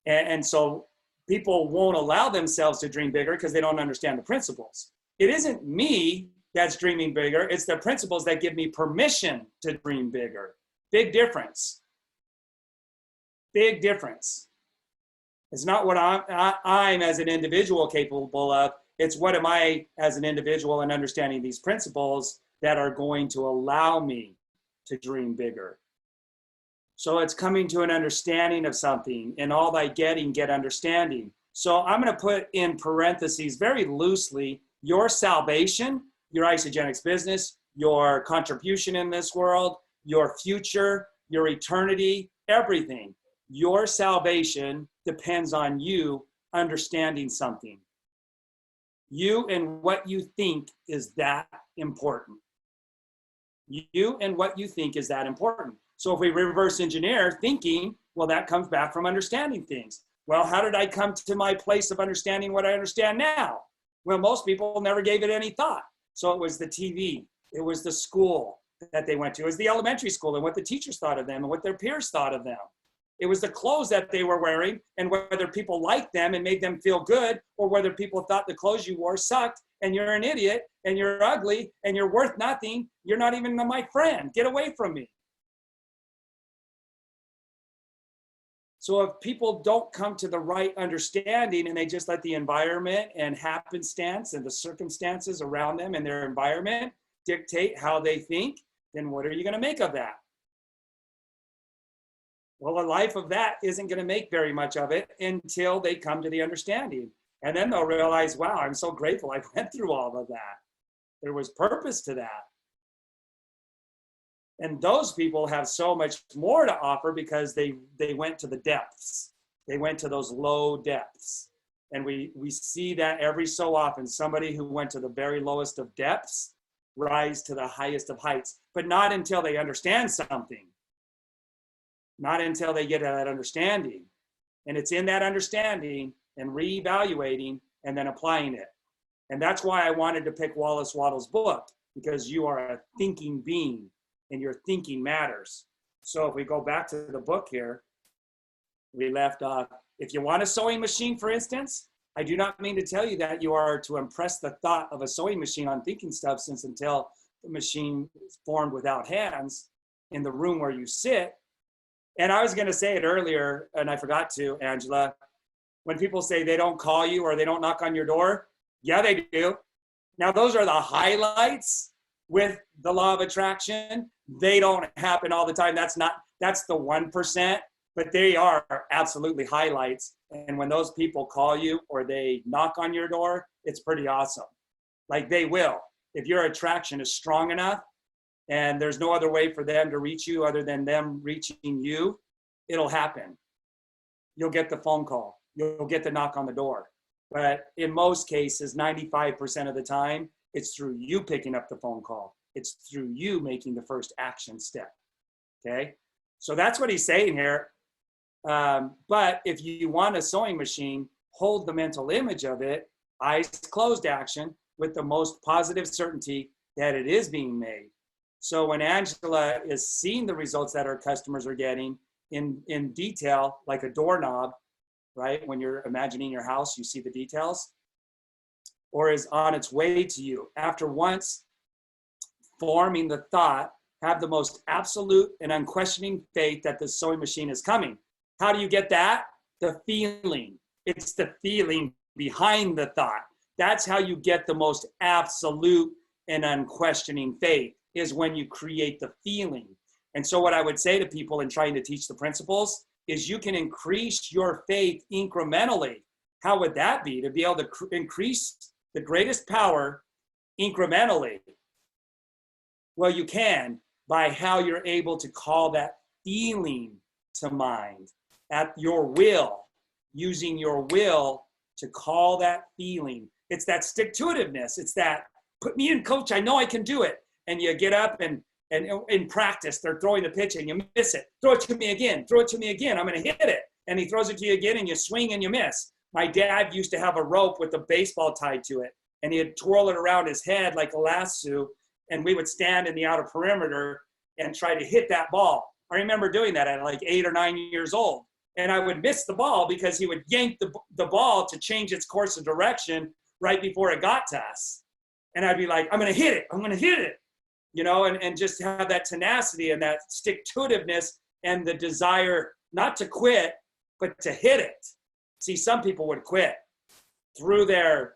And so people won't allow themselves to dream bigger because they don't understand the principles. It isn't me that's dreaming bigger. It's the principles that give me permission to dream bigger. Big difference. Big difference. It's not what I'm as an individual capable of. It's what am I as an individual and understanding these principles that are going to allow me to dream bigger. So it's coming to an understanding of something. In all thy getting, get understanding. So I'm going to put in parentheses very loosely your salvation, your Isogenics business, your contribution in this world, your future, your eternity, everything. Your salvation depends on you understanding something. You and what you think is that important. You and what you think is that important. So if we reverse engineer thinking, well, that comes back from understanding things. Well, how did I come to my place of understanding what I understand now? Well, most people never gave it any thought. So it was the TV, it was the school that they went to, it was the elementary school and what the teachers thought of them and what their peers thought of them. It was the clothes that they were wearing and whether people liked them and made them feel good, or whether people thought the clothes you wore sucked and you're an idiot and you're ugly and you're worth nothing. You're not even my friend. Get away from me. So if people don't come to the right understanding and they just let the environment and happenstance and the circumstances around them and their environment dictate how they think, then what are you going to make of that? Well, a life of that isn't going to make very much of it until they come to the understanding. And then they'll realize, wow, I'm so grateful I went through all of that. There was purpose to that. And those people have so much more to offer because they went to the depths. They went to those low depths. And we see that every so often, somebody who went to the very lowest of depths rise to the highest of heights, but not until they understand something. Not until they get that understanding. And it's in that understanding and reevaluating and then applying it. And that's why I wanted to pick Wallace Wattles' book, because you are a thinking being and your thinking matters. So if we go back to the book here, we left off, if you want a sewing machine, for instance, I do not mean to tell you that you are to impress the thought of a sewing machine on thinking stuff, since until the machine is formed without hands in the room where you sit. And I was going to say it earlier, and I forgot to, Angela. When people say they don't call you or they don't knock on your door, yeah, they do. Now, those are the highlights with the law of attraction. They don't happen all the time. That's the 1%, but they are absolutely highlights. And when those people call you or they knock on your door, it's pretty awesome. Like they will. If your attraction is strong enough, and there's no other way for them to reach you other than them reaching you, it'll happen. You'll get the phone call. You'll get the knock on the door. But in most cases, 95% of the time, it's through you picking up the phone call. It's through you making the first action step, okay? So that's what he's saying here. But if you want a sewing machine, hold the mental image of it, eyes closed action, with the most positive certainty that it is being made. So when Angela is seeing the results that our customers are getting in detail, like a doorknob, right? When you're imagining your house, you see the details, or is on its way to you. After once forming the thought, have the most absolute and unquestioning faith that the sewing machine is coming. How do you get that? The feeling. It's the feeling behind the thought. That's how you get the most absolute and unquestioning faith, is when you create the feeling. And so what I would say to people in trying to teach the principles is you can increase your faith incrementally. How would that be? To be able to increase the greatest power incrementally? Well, you can by how you're able to call that feeling to mind at your will, using your will to call that feeling. It's that stick-to-itiveness. It's that, put me in, coach, I know I can do it. And you get up and in practice, they're throwing the pitch and you miss it. Throw it to me again. Throw it to me again. I'm going to hit it. And he throws it to you again and you swing and you miss. My dad used to have a rope with a baseball tied to it. And he'd twirl it around his head like a lasso. And we would stand in the outer perimeter and try to hit that ball. I remember doing that at like 8 or 9 years old. And I would miss the ball because he would yank the ball to change its course of direction right before it got to us. And I'd be like, I'm going to hit it. I'm going to hit it. You know, and just have that tenacity and that stick-to-itiveness and the desire not to quit, but to hit it. See, some people would quit through their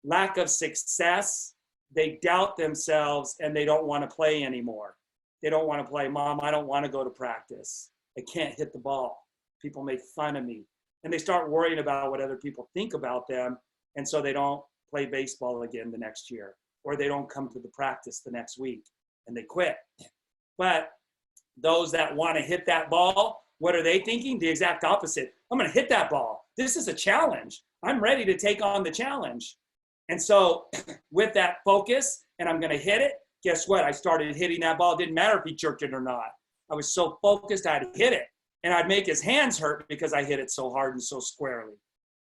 lack of success. They doubt themselves and they don't want to play anymore. They don't want to play. Mom, I don't want to go to practice. I can't hit the ball. People make fun of me. And they start worrying about what other people think about them. And so they don't play baseball again the next year, or they don't come to the practice the next week and they quit. But those that want to hit that ball, what are they thinking? The exact opposite. I'm going to hit that ball. This is a challenge. I'm ready to take on the challenge. And so with that focus, and I'm going to hit it, guess what? I started hitting that ball. It didn't matter if he jerked it or not. I was so focused, I'd hit it. And I'd make his hands hurt because I hit it so hard and so squarely,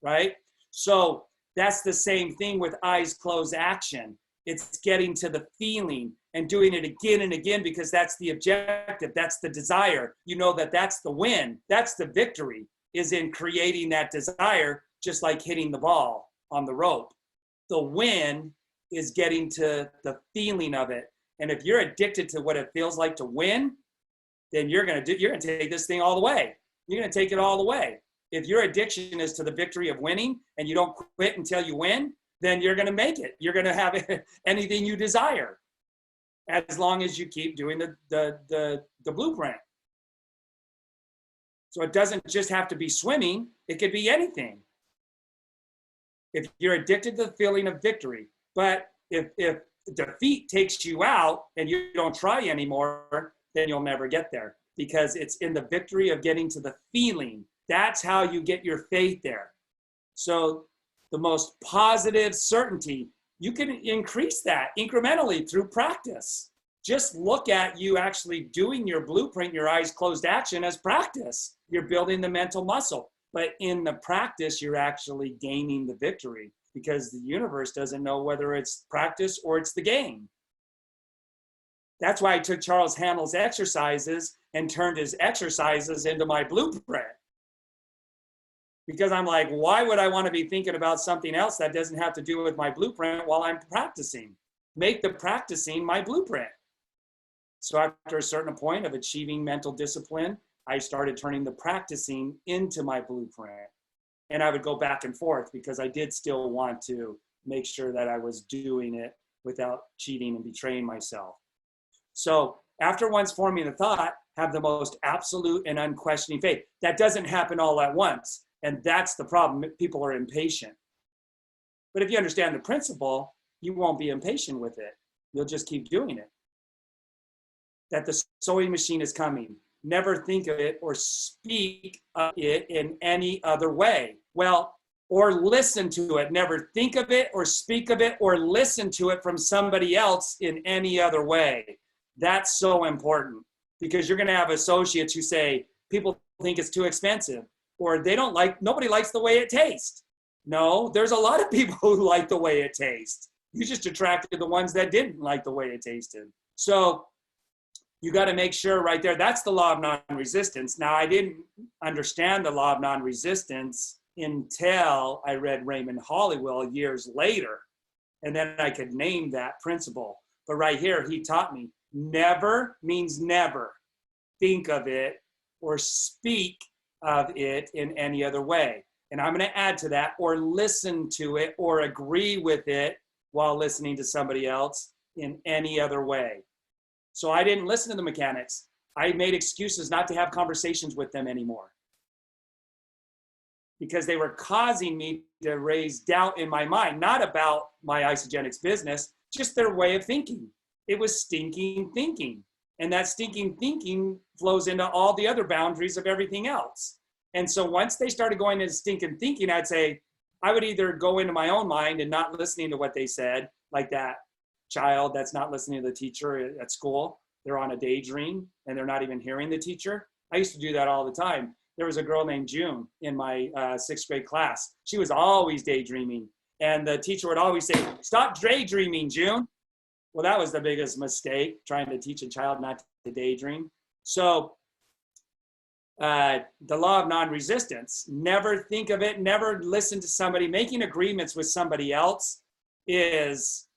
right? So that's the same thing with eyes closed action. It's getting to the feeling and doing it again and again, because that's the objective. That's the desire. You know that that's the win. That's the victory, is in creating that desire, just like hitting the ball on the rope. The win is getting to the feeling of it. And if you're addicted to what it feels like to win, then you're going to take this thing all the way. You're going to take it all the way. If your addiction is to the victory of winning and you don't quit until you win, then you're going to make it. You're going to have anything you desire, as long as you keep doing the blueprint. So it doesn't just have to be swimming. It could be anything. If you're addicted to the feeling of victory, but if defeat takes you out and you don't try anymore, then you'll never get there, because it's in the victory of getting to the feeling. That's how you get your faith there. So the most positive certainty, you can increase that incrementally through practice. Just look at you actually doing your blueprint, your eyes closed action as practice. You're building the mental muscle. But in the practice, you're actually gaining the victory, because the universe doesn't know whether it's practice or it's the game. That's why I took Charles Handel's exercises and turned his exercises into my blueprint. Because I'm like, why would I want to be thinking about something else that doesn't have to do with my blueprint while I'm practicing? Make the practicing my blueprint. So after a certain point of achieving mental discipline, I started turning the practicing into my blueprint. And I would go back and forth, because I did still want to make sure that I was doing it without cheating and betraying myself. So after once forming the thought, have the most absolute and unquestioning faith. That doesn't happen all at once. And that's the problem. People are impatient. But if you understand the principle, you won't be impatient with it. You'll just keep doing it. That the sewing machine is coming. Never think of it or speak of it in any other way. Well, or listen to it. Never think of it or speak of it or listen to it from somebody else in any other way. That's so important, because you're going to have associates who say, people think it's too expensive, or nobody likes the way it tastes. No, there's a lot of people who like the way it tastes. You just attracted the ones that didn't like the way it tasted. So you got to make sure right there, that's the law of non-resistance. Now, I didn't understand the law of non-resistance until I read Raymond Holliwell years later. And then I could name that principle. But right here, he taught me, never means never think of it or speak of it in any other way. And I'm going to add to that, or listen to it or agree with it while listening to somebody else in any other way. So I didn't listen to the mechanics. I made excuses not to have conversations with them anymore, because they were causing me to raise doubt in my mind, not about my Isagenix business, just their way of thinking. It was stinking thinking. And that stinking thinking flows into all the other boundaries of everything else. And so once they started going into stinking thinking, I'd say, I would either go into my own mind and not listening to what they said, like that child that's not listening to the teacher at school. They're on a daydream and they're not even hearing the teacher. I used to do that all the time. There was a girl named June in my 6th grade class. She was always daydreaming. And the teacher would always say, stop daydreaming, June. Well, that was the biggest mistake, trying to teach a child not to daydream. So the law of non-resistance, never think of it, never listen to somebody. Making agreements with somebody else is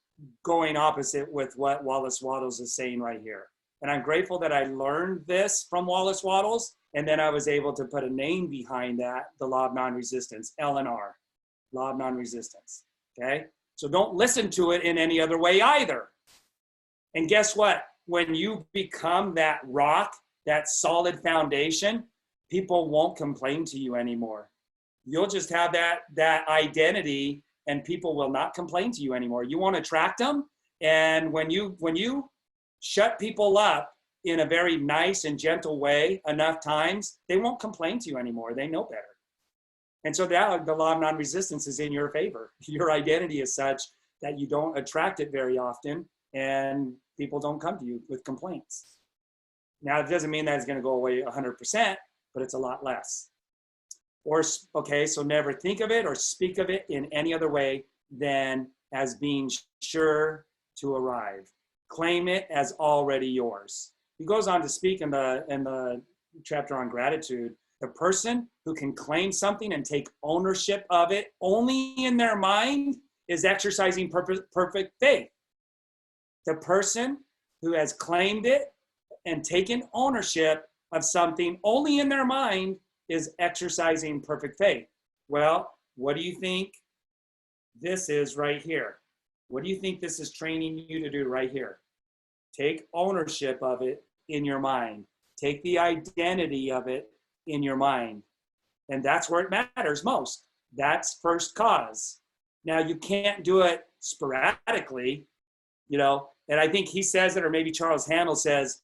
going opposite with what Wallace Wattles is saying right here. And I'm grateful that I learned this from Wallace Wattles, And then I was able to put a name behind that, the law of non-resistance, LNR, law of non-resistance, okay? So don't listen to it in any other way either. And guess what? When you become that rock, that solid foundation, people won't complain to you anymore. You'll just have that identity, and people will not complain to you anymore. You won't attract them. And when you shut people up in a very nice and gentle way enough times, they won't complain to you anymore. They know better. And so now the law of non-resistance is in your favor. Your identity is such that you don't attract it very often, and people don't come to you with complaints. Now, it doesn't mean that it's going to go away 100%, but it's a lot less. Or, okay, so never think of it or speak of it in any other way than as being sure to arrive. Claim it as already yours. He goes on to speak in the chapter on gratitude. The person who can claim something and take ownership of it only in their mind is exercising perfect faith. The person who has claimed it and taken ownership of something only in their mind is exercising perfect faith. Well, what do you think this is right here? What do you think this is training you to do right here? Take ownership of it in your mind. Take the identity of it in your mind. And that's where it matters most. That's first cause. Now, you can't do it sporadically, and I think he says it, or maybe Charles Handel says,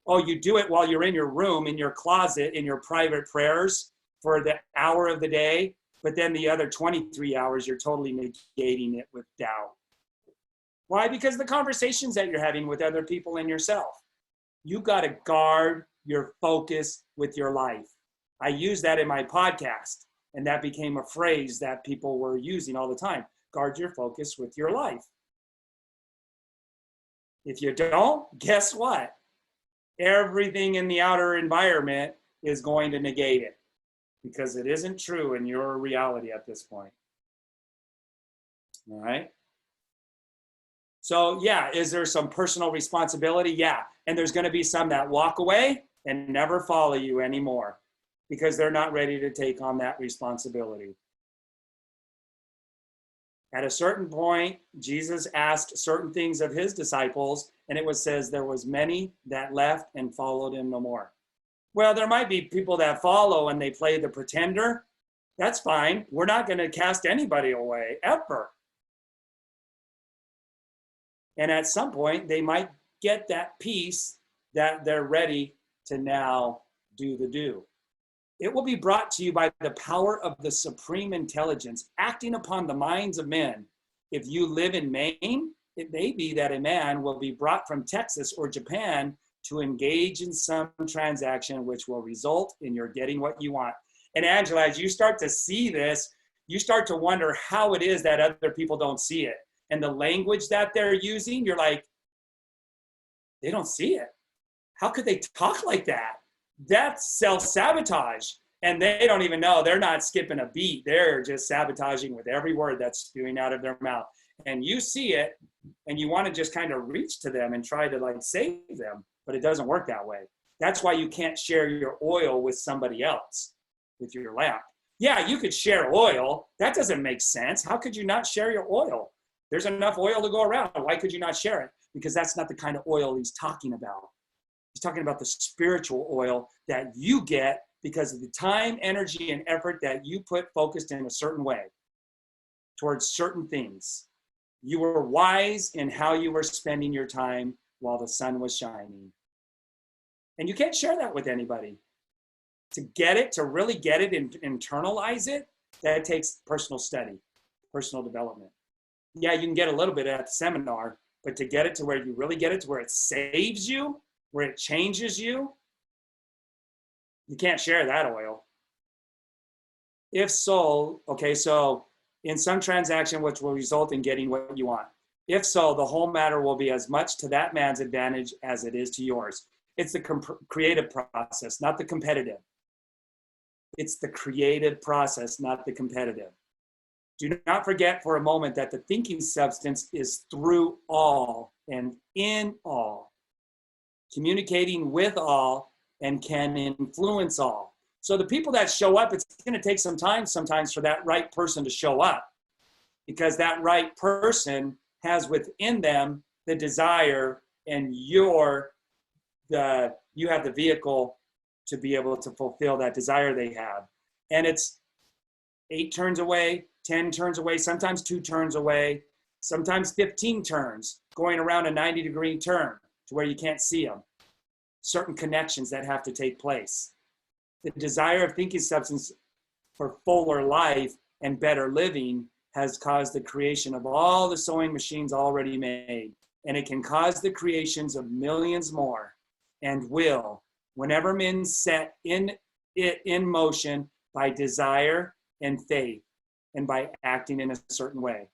oh, you do it while you're in your room, in your closet, in your private prayers for the hour of the day, but then the other 23 hours, you're totally negating it with doubt. Why? Because the conversations that you're having with other people and yourself. You got to guard your focus with your life. I use that in my podcast, and that became a phrase that people were using all the time. Guard your focus with your life. If you don't, guess what? Everything in the outer environment is going to negate it, because it isn't true in your reality at this point. All right? So yeah, is there some personal responsibility? Yeah. And there's going to be some that walk away and never follow you anymore because they're not ready to take on that responsibility. At a certain point, Jesus asked certain things of his disciples, and it says there was many that left and followed him no more. Well, there might be people that follow and they play the pretender. That's fine. We're not going to cast anybody away, ever. And at some point, they might get that peace that they're ready to now do the do. It will be brought to you by the power of the supreme intelligence acting upon the minds of men. If you live in Maine, it may be that a man will be brought from Texas or Japan to engage in some transaction which will result in your getting what you want. And Angela, as you start to see this, you start to wonder how it is that other people don't see it. And the language that they're using, you're like, they don't see it. How could they talk like that? That's self-sabotage. And they don't even know. They're not skipping a beat. They're just sabotaging with every word that's spewing out of their mouth. And you see it, and you want to just kind of reach to them and try to save them, but it doesn't work that way. That's why you can't share your oil with somebody else, with your lamp. Yeah, you could share oil. That doesn't make sense. How could you not share your oil? There's enough oil to go around. Why could you not share it? Because that's not the kind of oil he's talking about. He's talking about the spiritual oil that you get because of the time, energy, and effort that you put focused in a certain way towards certain things. You were wise in how you were spending your time while the sun was shining. And you can't share that with anybody. To get it, to really get it and internalize it, that takes personal study, personal development. Yeah, you can get a little bit at the seminar, but to get it to where you really get it, to where it saves you, where it changes you, you can't share that oil. If so, okay, so in some transaction which will result in getting what you want. If so, the whole matter will be as much to that man's advantage as it is to yours. It's the creative process, not the competitive. It's the creative process, not the competitive. Do not forget for a moment that the thinking substance is through all and in all, communicating with all and can influence all. So the people that show up, it's going to take some time sometimes for that right person to show up, because that right person has within them the desire, and you have the vehicle to be able to fulfill that desire they have. And it's 8 turns away, 10 turns away, sometimes 2 turns away, sometimes 15 turns, going around a 90-degree turn to where you can't see them. Certain connections that have to take place. The desire of thinking substance for fuller life and better living has caused the creation of all the sewing machines already made. And it can cause the creations of millions more, and will, whenever men set it in motion by desire and faith, and by acting in a certain way.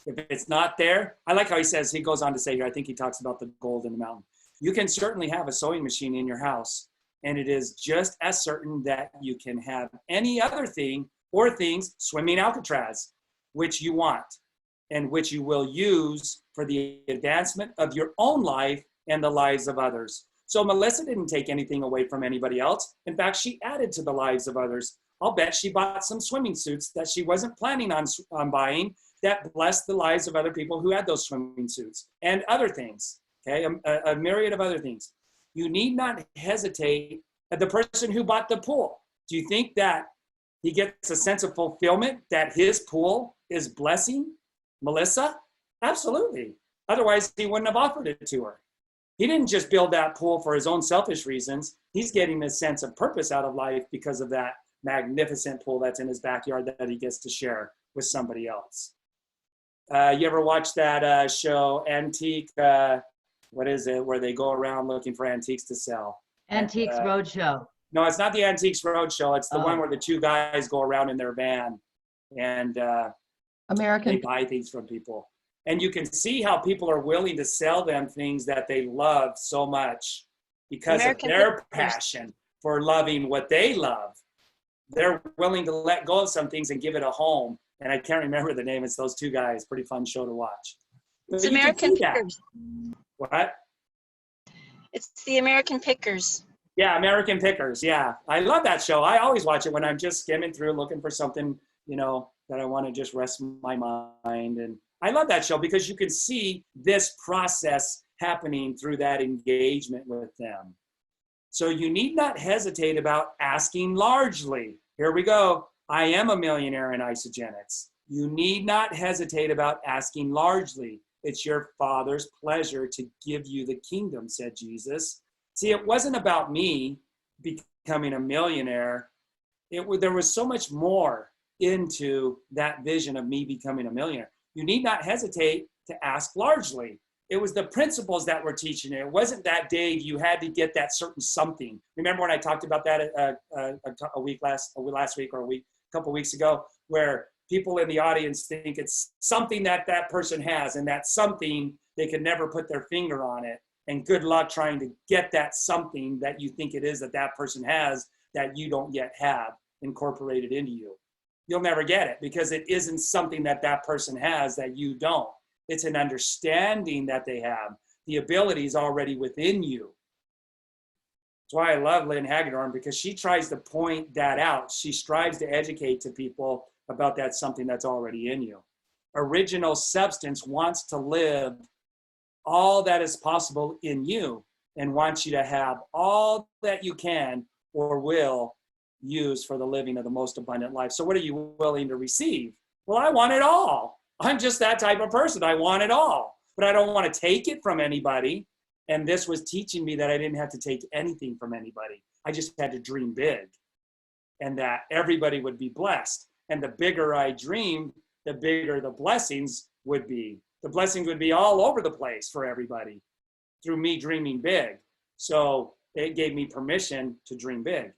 If it's not there, I like how he goes on to say here, I think he talks about the gold in the mountain. You can certainly have a sewing machine in your house, and it is just as certain that you can have any other thing or things, swimming Alcatraz, which you want, and which you will use for the advancement of your own life and the lives of others. So Melissa didn't take anything away from anybody else. In fact, she added to the lives of others. I'll bet she bought some swimming suits that she wasn't planning on buying, that blessed the lives of other people who had those swimming suits, and other things, okay? A myriad of other things. You need not hesitate at the person who bought the pool. Do you think that he gets a sense of fulfillment that his pool is blessing Melissa? Absolutely. Otherwise, he wouldn't have offered it to her. He didn't just build that pool for his own selfish reasons. He's getting a sense of purpose out of life because of that magnificent pool that's in his backyard that he gets to share with somebody else. You ever watch that show, Antique, what is it, where they go around looking for antiques to sell? Antiques Roadshow. No, it's not the Antiques Roadshow. It's the one where the 2 guys go around in their van and they buy things from people. And you can see how people are willing to sell them things that they love so much because of their passion for loving what they love. They're willing to let go of some things and give it a home. And I can't remember the name. It's those 2 guys. Pretty fun show to watch. It's American Pickers. What? It's the American Pickers. Yeah, American Pickers. Yeah, I love that show. I always watch it when I'm just skimming through looking for something, that I want to just rest my mind. And I love that show because you can see this process happening through that engagement with them. So you need not hesitate about asking largely. Here we go. I am a millionaire in Isagenix. You need not hesitate about asking largely. It's your Father's pleasure to give you the kingdom, said Jesus. See, it wasn't about me becoming a millionaire. There was so much more into that vision of me becoming a millionaire. You need not hesitate to ask largely. It was the principles that were teaching it. It wasn't that, Dave, you had to get that certain something. Remember when I talked about that last week or a couple weeks ago, where people in the audience think it's something that that person has, and that something, they could never put their finger on it. And good luck trying to get that something that you think it is that that person has that you don't yet have incorporated into you. You'll never get it because it isn't something that that person has that you don't. It's an understanding that they have. The ability is already within you. That's why I love Lynn Hagedorn, because she tries to point that out. She strives to educate to people about that something that's already in you. Original substance wants to live all that is possible in you and wants you to have all that you can or will use for the living of the most abundant life. So what are you willing to receive? Well, I want it all. I'm just that type of person. I want it all, but I don't want to take it from anybody. And this was teaching me that I didn't have to take anything from anybody. I just had to dream big and that everybody would be blessed. And the bigger I dreamed, the bigger the blessings would be. The blessings would be all over the place for everybody through me dreaming big. So it gave me permission to dream big.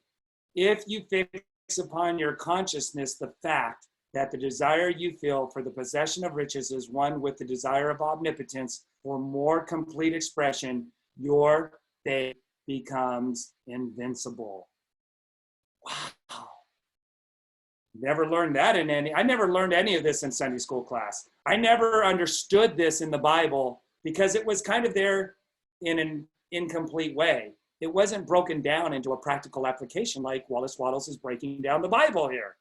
If you fix upon your consciousness the fact that the desire you feel for the possession of riches is one with the desire of omnipotence for more complete expression, your faith becomes invincible. Wow. Never learned that I never learned any of this in Sunday school class. I never understood this in the Bible because it was kind of there in an incomplete way. it wasn't broken down into a practical application like Wallace Wattles is breaking down the Bible here.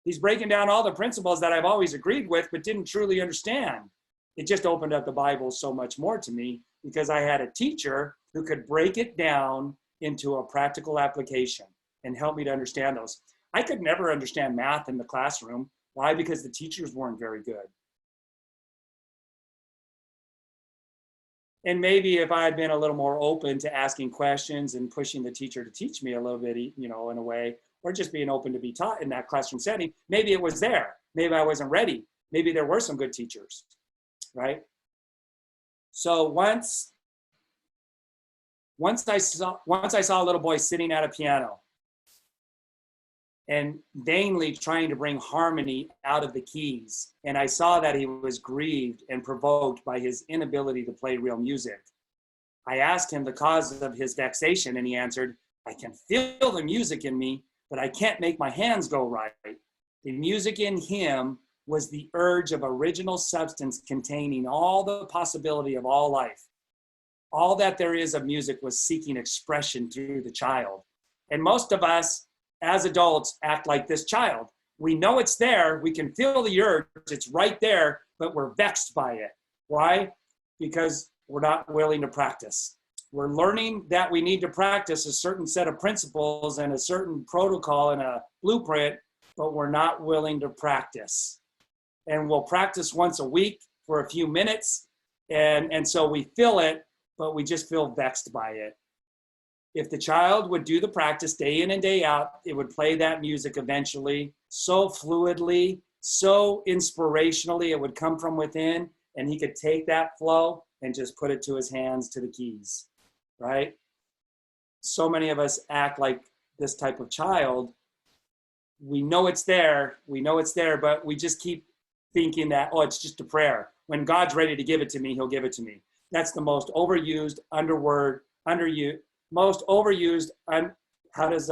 He's breaking down all the principles that I've always agreed with, but didn't truly understand. It just opened up the Bible so much more to me because I had a teacher who could break it down into a practical application and help me to understand those. I could never understand math in the classroom. Why? Because the teachers weren't very good. And maybe if I had been a little more open to asking questions and pushing the teacher to teach me a little bit, you know, in a way, or just being open to be taught in that classroom setting, maybe it was there. Maybe I wasn't ready. Maybe there were some good teachers, right? So once I saw a little boy sitting at a piano and vainly trying to bring harmony out of the keys, and I saw that he was grieved and provoked by his inability to play real music. I asked him the cause of his vexation, and he answered, "I can feel the music in me, but I can't make my hands go right." The music in him was the urge of original substance containing all the possibility of all life. All that there is of music was seeking expression through the child. And most of us as adults act like this child. We know it's there, we can feel the urge, it's right there, but we're vexed by it. Why? Because we're not willing to practice. We're learning that we need to practice a certain set of principles and a certain protocol and a blueprint, but we're not willing to practice. And we'll practice once a week for a few minutes, and so we feel it, but we just feel vexed by it. If the child would do the practice day in and day out, it would play that music eventually so fluidly, so inspirationally, it would come from within, and he could take that flow and just put it to his hands, to the keys, right? So many of us act like this type of child. We know it's there, but we just keep thinking that, oh, it's just a prayer. When God's ready to give it to me, he'll give it to me. That's the most overused, how does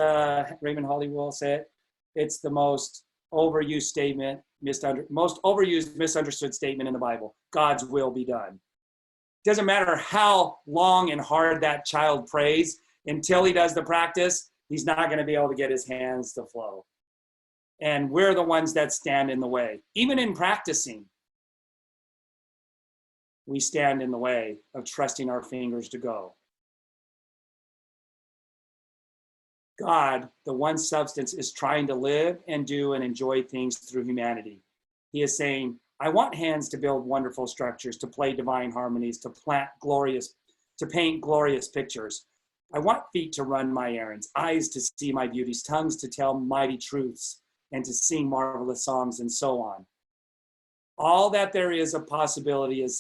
Raymond Hollywood say it? It's the most overused statement, most overused, misunderstood statement in the Bible. God's will be done. Doesn't matter how long and hard that child prays, until he does the practice, he's not going to be able to get his hands to flow. And we're the ones that stand in the way. Even in practicing, we stand in the way of trusting our fingers to go. God, the one substance, is trying to live and do and enjoy things through humanity. He is saying, I want hands to build wonderful structures, to play divine harmonies, to paint glorious pictures. I want feet to run my errands, eyes to see my beauties, tongues to tell mighty truths, and to sing marvelous songs, and so on. All that there is a possibility is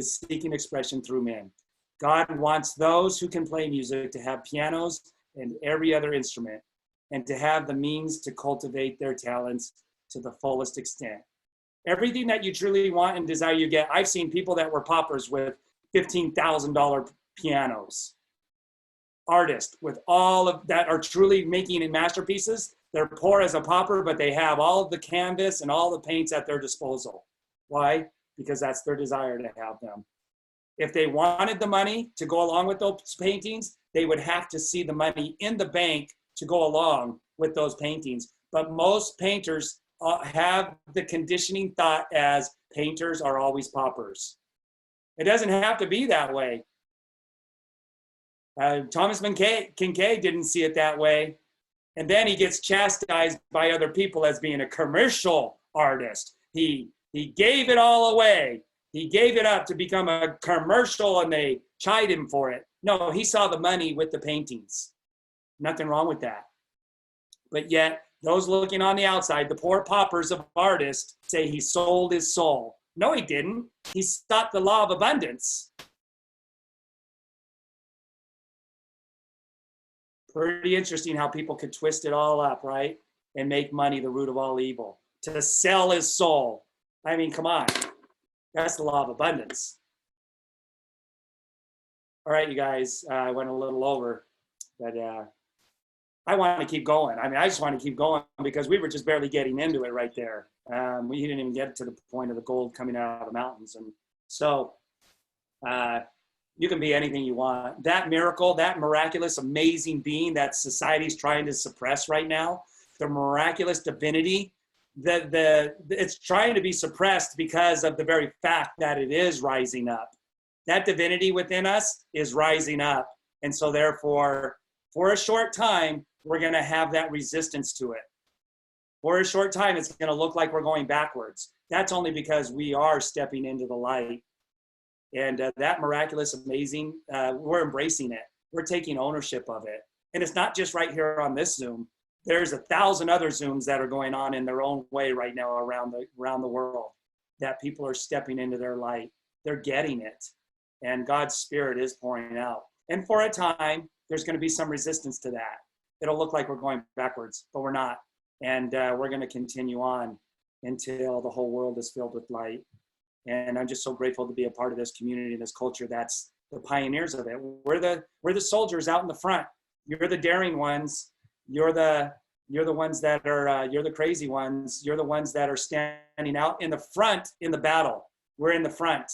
seeking expression through men. God wants those who can play music to have pianos and every other instrument, and to have the means to cultivate their talents to the fullest extent. Everything that you truly want and desire you get. I've seen people that were paupers with $15,000 pianos. Artists with all of that are truly making masterpieces. They're poor as a pauper, but they have all of the canvas and all the paints at their disposal. Why? Because that's their desire to have them. If they wanted the money to go along with those paintings, they would have to see the money in the bank to go along with those paintings. But most painters have the conditioning thought as painters are always paupers. It doesn't have to be that way. Thomas Kinkade didn't see it that way. And then he gets chastised by other people as being a commercial artist. He gave it all away. He gave it up to become a commercial, and they chide him for it. No, he saw the money with the paintings. Nothing wrong with that. But yet, those looking on the outside, the poor paupers of artists, say he sold his soul. No, he didn't. He sought the law of abundance. Pretty interesting how people could twist it all up, right? And make money the root of all evil. To sell his soul. I mean, come on. That's the law of abundance. All right, you guys, I went a little over, but I want to keep going. I mean, I just want to keep going because we were just barely getting into it right there. We didn't even get to the point of the gold coming out of the mountains. And so, You can be anything you want. That miracle, that miraculous, amazing being that society's trying to suppress right now, the miraculous divinity, it's trying to be suppressed because of the very fact that it is rising up. That divinity within us is rising up. And so therefore, for a short time, we're going to have that resistance to it. For a short time, it's going to look like we're going backwards. That's only because we are stepping into the light. And that miraculous, amazing, we're embracing it. We're taking ownership of it. And it's not just right here on this Zoom. There's 1,000 other Zooms that are going on in their own way right now around the world, that people are stepping into their light. They're getting it. And God's Spirit is pouring out. And for a time, there's going to be some resistance to that. It'll look like we're going backwards, but we're not. And we're going to continue on until the whole world is filled with light. And I'm just so grateful to be a part of this community, this culture that's the pioneers of it. We're the soldiers out in the front. You're the daring ones. You're the ones that are, you're the crazy ones. You're the ones that are standing out in the front in the battle. We're in the front.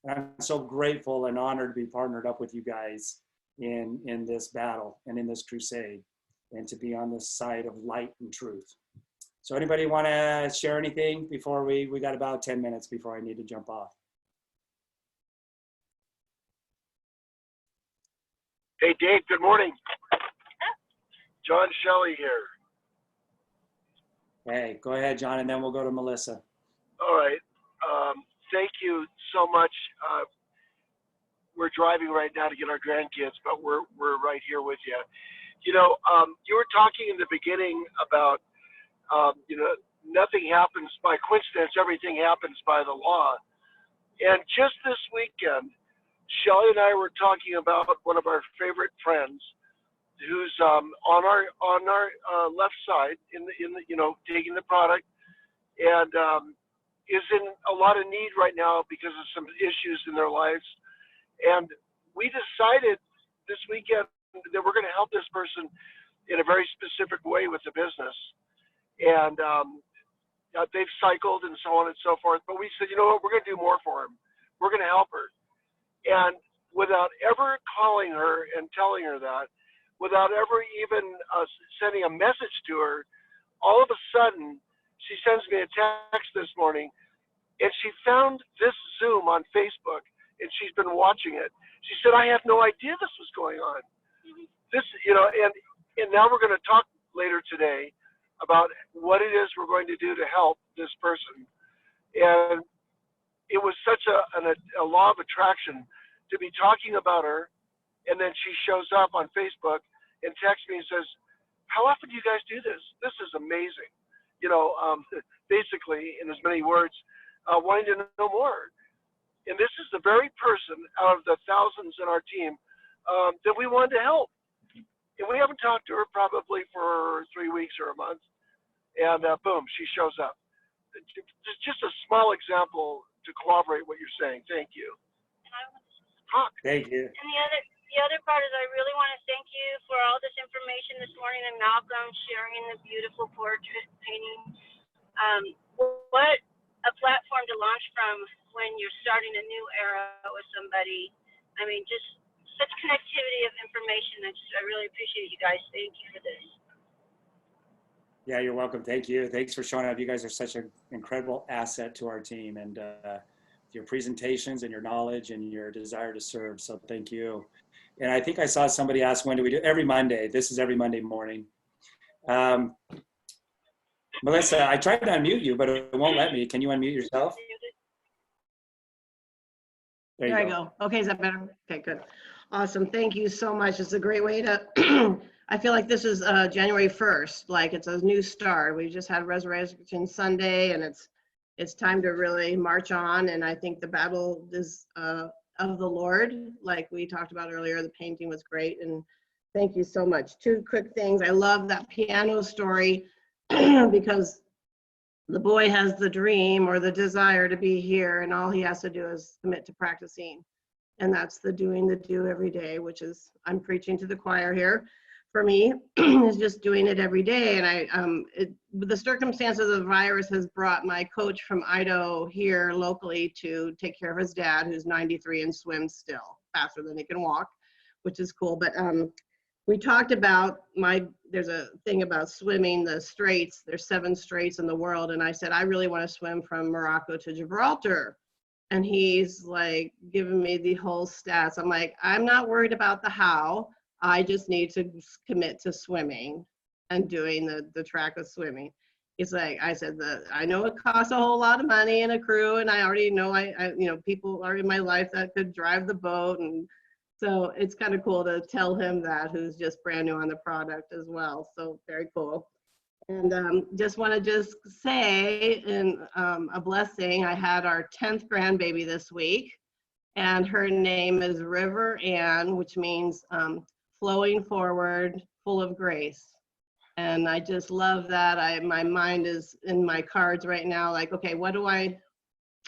And I'm so grateful and honored to be partnered up with you guys in this battle and in this crusade, and to be on this side of light and truth. So anybody want to share anything before we got about 10 minutes before I need to jump off. Hey, Dave, good morning. John Shelley here. Hey, go ahead, John, and then we'll go to Melissa. All right. Thank you so much. We're driving right now to get our grandkids, but we're right here with you. You know, you were talking in the beginning about, you know, nothing happens by coincidence. Everything happens by the law. And just this weekend, Shelley and I were talking about one of our favorite friends, who's on our left side in the you know, taking the product, and is in a lot of need right now because of some issues in their lives. And we decided this weekend that we're going to help this person in a very specific way with the business. And they've cycled and so on and so forth. But we said, you know what, we're going to do more for them. We're going to help her. And without ever calling her and telling her that, without ever even sending a message to her, all of a sudden, she sends me a text this morning, and she found this Zoom on Facebook, and she's been watching it. She said, I had no idea this was going on. This, you know, and now we're going to talk later today about what it is we're going to do to help this person. And it was such a law of attraction to be talking about her, and then she shows up on Facebook and texts me and says, how often do you guys do this? This is amazing. You know, basically, in as many words, wanting to know more. And this is the very person out of the thousands in our team that we wanted to help. And we haven't talked to her probably for 3 weeks or a month. And boom, she shows up. Just a small example to corroborate what you're saying. Thank you. Talk. Thank you. And the other part is I really want to thank you for all this information this morning, and Malcolm sharing the beautiful portrait painting. What a platform to launch from when you're starting a new era with somebody. I mean, just such connectivity of information. I really appreciate you guys. Thank you for this. Yeah, you're welcome. Thank you. Thanks for showing up. You guys are such an incredible asset to our team, and your presentations and your knowledge and your desire to serve. So thank you. And I think I saw somebody ask, when do we do? Every Monday. This is every Monday morning. Melissa, I tried to unmute you, but it won't let me. Can you unmute yourself? There There I you go. go. Okay, is that better? Okay, good. Awesome. Thank you so much. It's a great way to, I feel like this is January 1st, like it's a new start. We just had Resurrection Sunday, and it's time to really march on. And I think the battle is of the Lord, like we talked about earlier. The painting was great, and thank you so much. 2 quick things. I love that piano story because the boy has the dream or the desire to be here, and all he has to do is commit to practicing. And that's the doing the do every day, which is, I'm preaching to the choir here. For me, is just doing it every day. And the circumstances of the virus has brought my coach from Idaho here locally to take care of his dad, who's 93 and swims still. faster than he can walk, which is cool. But we talked about there's a thing about swimming the straits. There's 7 straits in the world. And I said, I really want to swim from Morocco to Gibraltar. And he's like giving me the whole stats. I'm like, I'm not worried about the how. I just need to commit to swimming and doing the track of swimming. He's like, I said, I know it costs a whole lot of money and a crew, and I already know I people are in my life that could drive the boat, and so it's kind of cool to tell him that, who's just brand new on the product as well. So very cool. And just want to say, in a blessing, I had our 10th grandbaby this week, and her name is River Ann, which means flowing forward, full of grace. And I just love that. My mind is in my cards right now, like, okay, what do I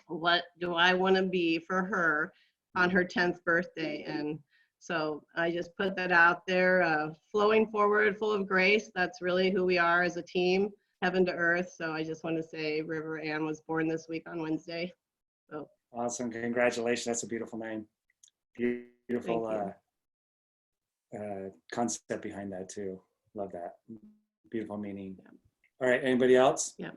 want to be for her on her 10th birthday? And so I just put that out there, flowing forward, full of grace. That's really who we are as a team, heaven to earth. So I just want to say River Ann was born this week on Wednesday. So Awesome. Congratulations. That's a beautiful name. Beautiful concept behind that too. Love that. Beautiful meaning. Yeah. All right. Anybody else? Yeah.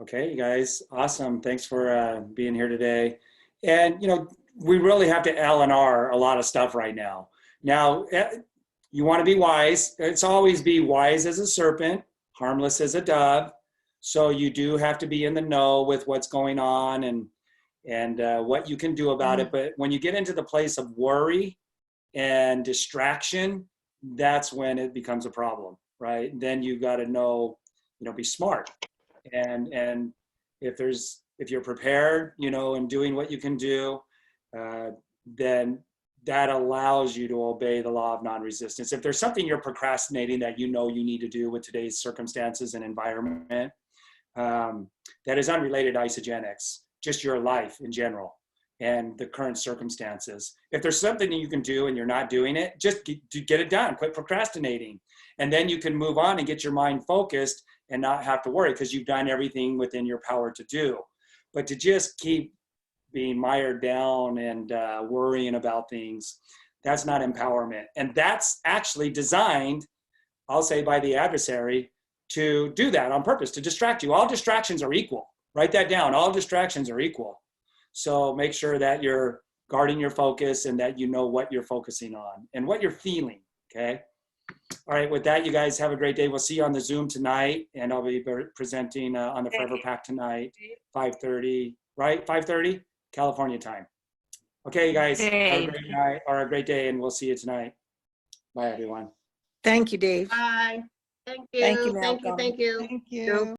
Okay, you guys. Awesome. Thanks for being here today. And, we really have to L&R a lot of stuff right now. Now, you want to be wise. It's always be wise as a serpent, harmless as a dove. So you do have to be in the know with what's going on and what you can do about it. But when you get into the place of worry and distraction, that's when it becomes a problem, right? Then you got to know, be smart. And if you're prepared, and doing what you can do, then that allows you to obey the law of non-resistance. If there's something you're procrastinating that you need to do with today's circumstances and environment, that is unrelated to Isagenix, just your life in general and the current circumstances. If there's something that you can do and you're not doing it, just get it done. Quit procrastinating. And then you can move on and get your mind focused and not have to worry because you've done everything within your power to do. But to just keep being mired down and worrying about things, that's not empowerment. And that's actually designed, I'll say, by the adversary to do that on purpose, to distract you. All distractions are equal. Write that down. All distractions are equal. So make sure that you're guarding your focus and that you know what you're focusing on and what you're feeling, okay? All right, with that, you guys have a great day. We'll see you on the Zoom tonight, and I'll be presenting on the Forever Pack tonight, 5:30, right? 5:30, California time. Okay, you guys, have a great night or a great day, and we'll see you tonight. Bye, everyone. Thank you, Dave. bye. Thank you. Thank you, Thank you. Malcolm. Thank you. Thank you.